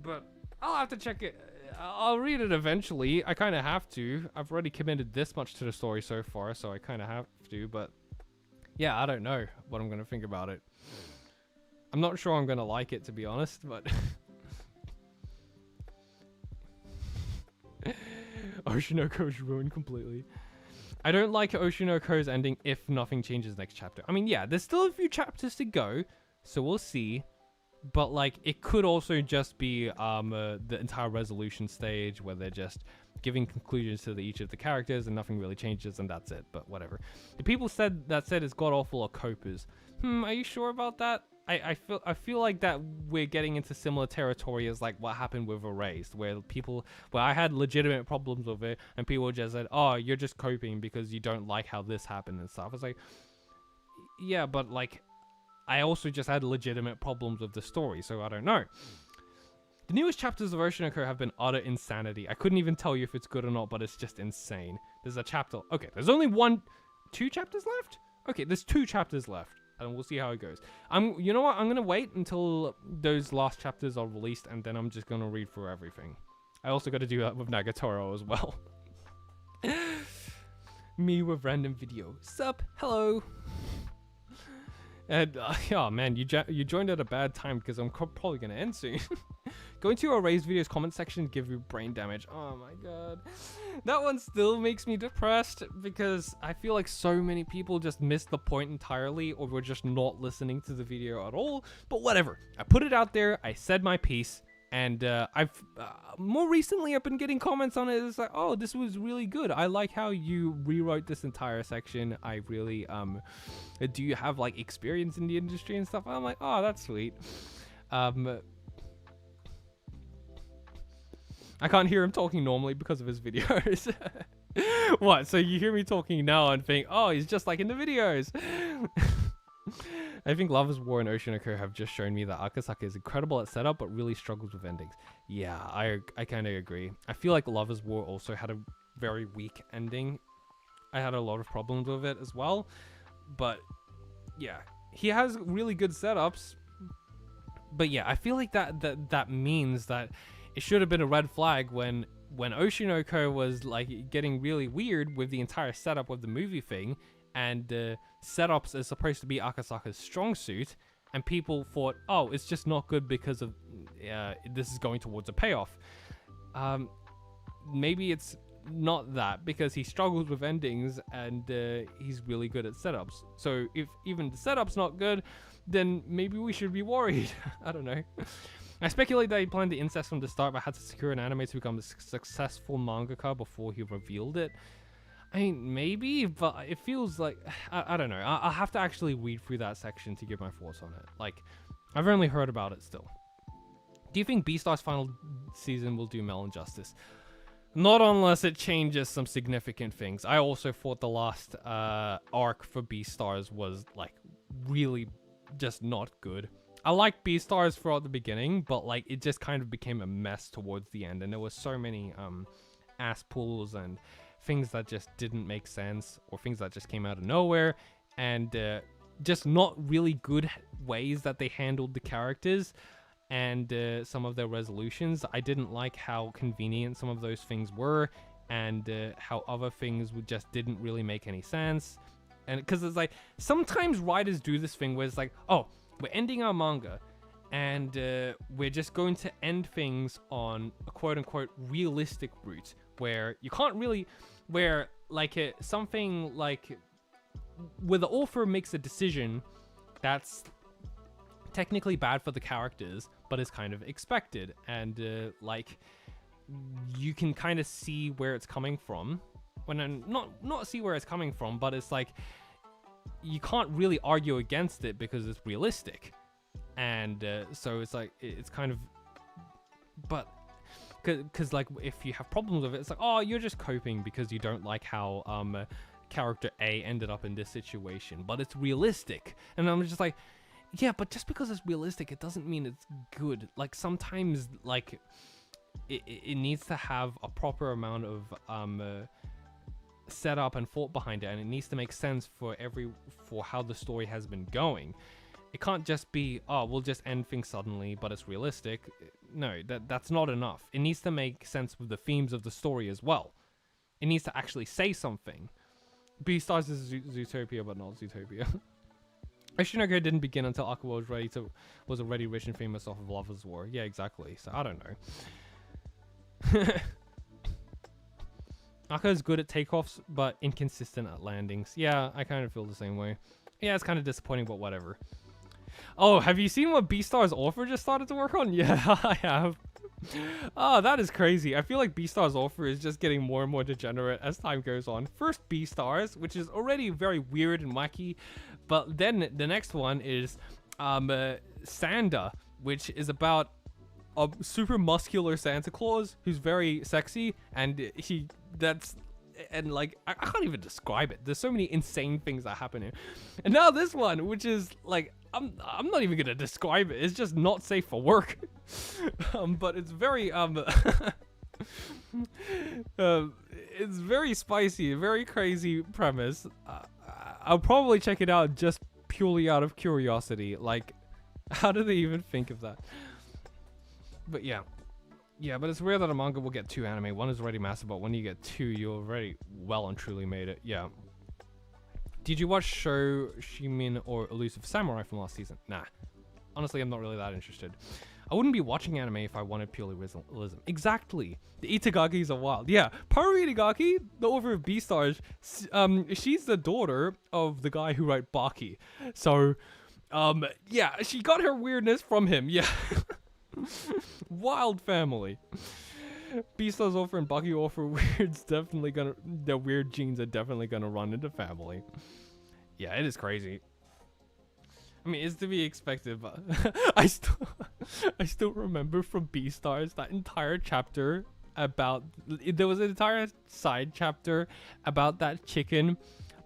But I'll have to check it. I'll read it eventually. I kind of have to. I've already committed this much to the story so far, so I kind of have to. But yeah, I don't know what I'm going to think about it. I'm not sure I'm going to like it, to be honest, but... Oshinoko's ruined completely. I don't like Oshinoko's ending if nothing changes next chapter. I mean, yeah, there's still a few chapters to go, so we'll see. But like, it could also just be the entire resolution stage where they're just giving conclusions to each of the characters and nothing really changes and that's it. But whatever. The people said it's god awful or copers. Are you sure about that? I feel like that we're getting into similar territory as like what happened with Erased, where I had legitimate problems with it and people just said, oh, you're just coping because you don't like how this happened and stuff. I was like, yeah, but like, I also just had legitimate problems with the story, so I don't know. The newest chapters of Oshinoko have been utter insanity. I couldn't even tell you if it's good or not, but it's just insane. There's a chapter. Okay, there's only 2 chapters left? Okay, there's 2 chapters left. and we'll see how it goes. You know what? I'm gonna wait until those last chapters are released, and then I'm just gonna read through everything. I also got to do that with Nagatoro as well. Me with random video. Sup? Hello. And oh man, you joined at a bad time because I'm probably gonna end soon. Going to your raised videos comment section give you brain damage. Oh my god, that one still makes me depressed because I feel like so many people just missed the point entirely, or were just not listening to the video at all. But whatever, I put it out there. I said my piece. And I've more recently I've been getting comments on it. It's like, oh, this was really good. I like how you rewrote this entire section. I really do you have like experience in the industry and stuff? I'm like, oh, that's sweet. I can't hear him talking normally because of his videos. What? So you hear me talking now and think, oh, he's just like in the videos. I think Lover's War and Oshinoko have just shown me that Akasaka is incredible at setup, but really struggles with endings. Yeah, I kind of agree. I feel like Lover's War also had a very weak ending. I had a lot of problems with it as well. But yeah, he has really good setups. But yeah, I feel like that means that it should have been a red flag when Oshinoko was like getting really weird with the entire setup of the movie thing. And setups is supposed to be Akasaka's strong suit, and people thought, oh, it's just not good because of this is going towards a payoff. Maybe it's not that, because he struggles with endings and he's really good at setups. So if even the setup's not good, then maybe we should be worried. I don't know. I speculate that he planned the incest from the start, but had to secure an anime to become a successful mangaka before he revealed it. I mean, maybe, but it feels like, I don't know. I'll have to actually read through that section to give my thoughts on it. Like, I've only heard about it still. Do you think Beastar's final season will do Melon justice? Not unless it changes some significant things. I also thought the last arc for Beastars was, like, really just not good. I liked Beastars throughout the beginning, but, like, it just kind of became a mess towards the end. And there was so many ass pulls and things that just didn't make sense, or things that just came out of nowhere, and just not really good ways that they handled the characters and some of their resolutions. I didn't like how convenient some of those things were, and how other things just didn't really make any sense. And because it's like, sometimes writers do this thing where it's like, oh, we're ending our manga, and we're just going to end things on a quote-unquote realistic route, where you can't really, where like something like, where the author makes a decision that's technically bad for the characters, but is kind of expected, and like you can kind of see where it's coming from. When not see where it's coming from, but it's like you can't really argue against it because it's realistic, and so it's like it's kind of, but. Because like if you have problems with it, it's like, oh, you're just coping because you don't like how character A ended up in this situation, but it's realistic. And I'm just like, yeah, but just because it's realistic, it doesn't mean it's good. Like sometimes like it needs to have a proper amount of setup and thought behind it, and it needs to make sense for how the story has been going. It can't just be, oh, we'll just end things suddenly, but it's realistic. No, that's not enough. It needs to make sense with the themes of the story as well. It needs to actually say something. Beastars is Zootopia, but not Zootopia. Oshinoko didn't begin until Aqua was already rich and famous off of Lover's War. Yeah, exactly. So I don't know. Akka is good at takeoffs, but inconsistent at landings. Yeah, I kind of feel the same way. Yeah, it's kind of disappointing, but whatever. Oh, have you seen what Beastar's author just started to work on? Yeah, I have. Oh, that is crazy. I feel like Beastar's author is just getting more and more degenerate as time goes on. First Beastars, which is already very weird and wacky, but then the next one is Sanda, which is about a super muscular Santa Claus who's very sexy, and like I can't even describe it. There's so many insane things that happen here. And now this one, which is like I'm not even gonna describe it. It's just not safe for work. But it's very it's very spicy, very crazy premise. I'll probably check it out just purely out of curiosity. Like, how do they even think of that? But yeah. Yeah, but it's rare that a manga will get 2 anime. One is already massive, but when you get 2, you already well and truly made it. Yeah. Did you watch Show Shimin or Elusive Samurai from last season? Nah. Honestly, I'm not really that interested. I wouldn't be watching anime if I wanted purely realism. Exactly. The Itagakis are wild. Yeah. Paru Itagaki, the author of Beastars, she's the daughter of the guy who wrote Baki. So, yeah, she got her weirdness from him. Yeah. Wild family. Beastars author and Baki author their weird genes are definitely gonna run into family. Yeah, it is crazy. I mean, it's to be expected, but I still remember from Beastars that entire chapter about, there was an entire side chapter about that chicken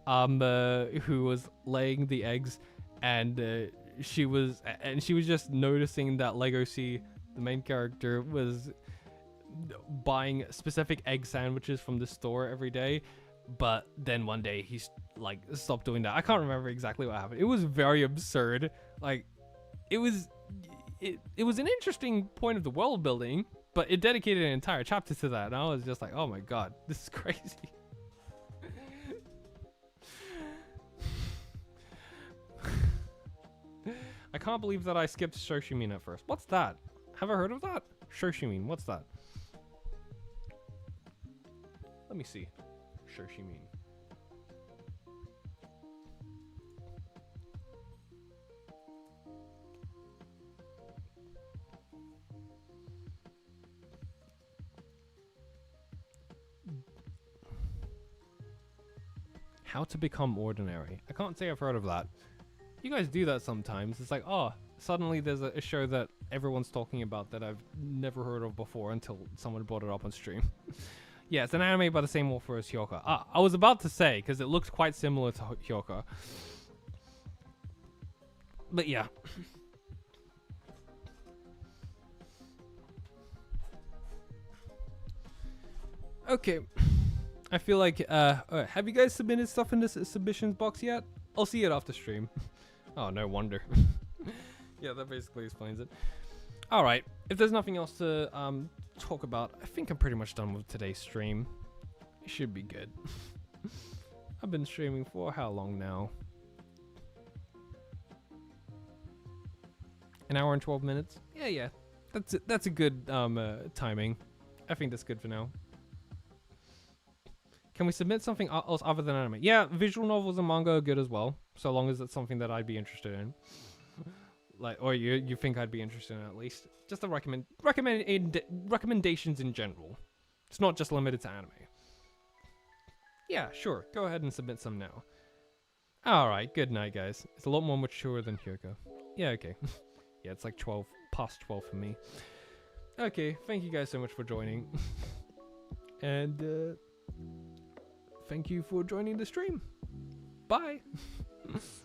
who was laying the eggs, and she was just noticing that Legoshi, the main character, was buying specific egg sandwiches from the store every day, but then one day he's like stopped doing that. I can't remember exactly what happened. It was very absurd. Like, it was an interesting point of the world building, but it dedicated an entire chapter to that, and I was just like, oh my god, this is crazy. I can't believe that I skipped Shoshimin at first. What's that? Have I heard of that? Shoshimin, what's that? Let me see. Shoshimin. How to Become Ordinary. I can't say I've heard of that. You guys do that sometimes. It's like, oh, suddenly there's a show that everyone's talking about that I've never heard of before until someone brought it up on stream. Yeah, it's an anime by the same author as Hyoka. I was about to say, because it looks quite similar to Hyoka. But yeah. Okay. I feel like, have you guys submitted stuff in this submissions box yet? I'll see it after stream. Oh, no wonder. Yeah, that basically explains it. All right, if there's nothing else to talk about, I think I'm pretty much done with today's stream. It should be good. I've been streaming for how long now? An hour and 12 minutes? Yeah. That's a good timing. I think that's good for now. Can we submit something else other than anime? Yeah, visual novels and manga are good as well, so long as it's something that I'd be interested in. Like, or you think I'd be interested in at least. Just a recommendations in general. It's not just limited to anime. Yeah, sure. Go ahead and submit some now. Alright, good night, guys. It's a lot more mature than Hyoko. Yeah, okay. Yeah, it's like past 12 for me. Okay, thank you guys so much for joining. And, thank you for joining the stream. Bye! Oof.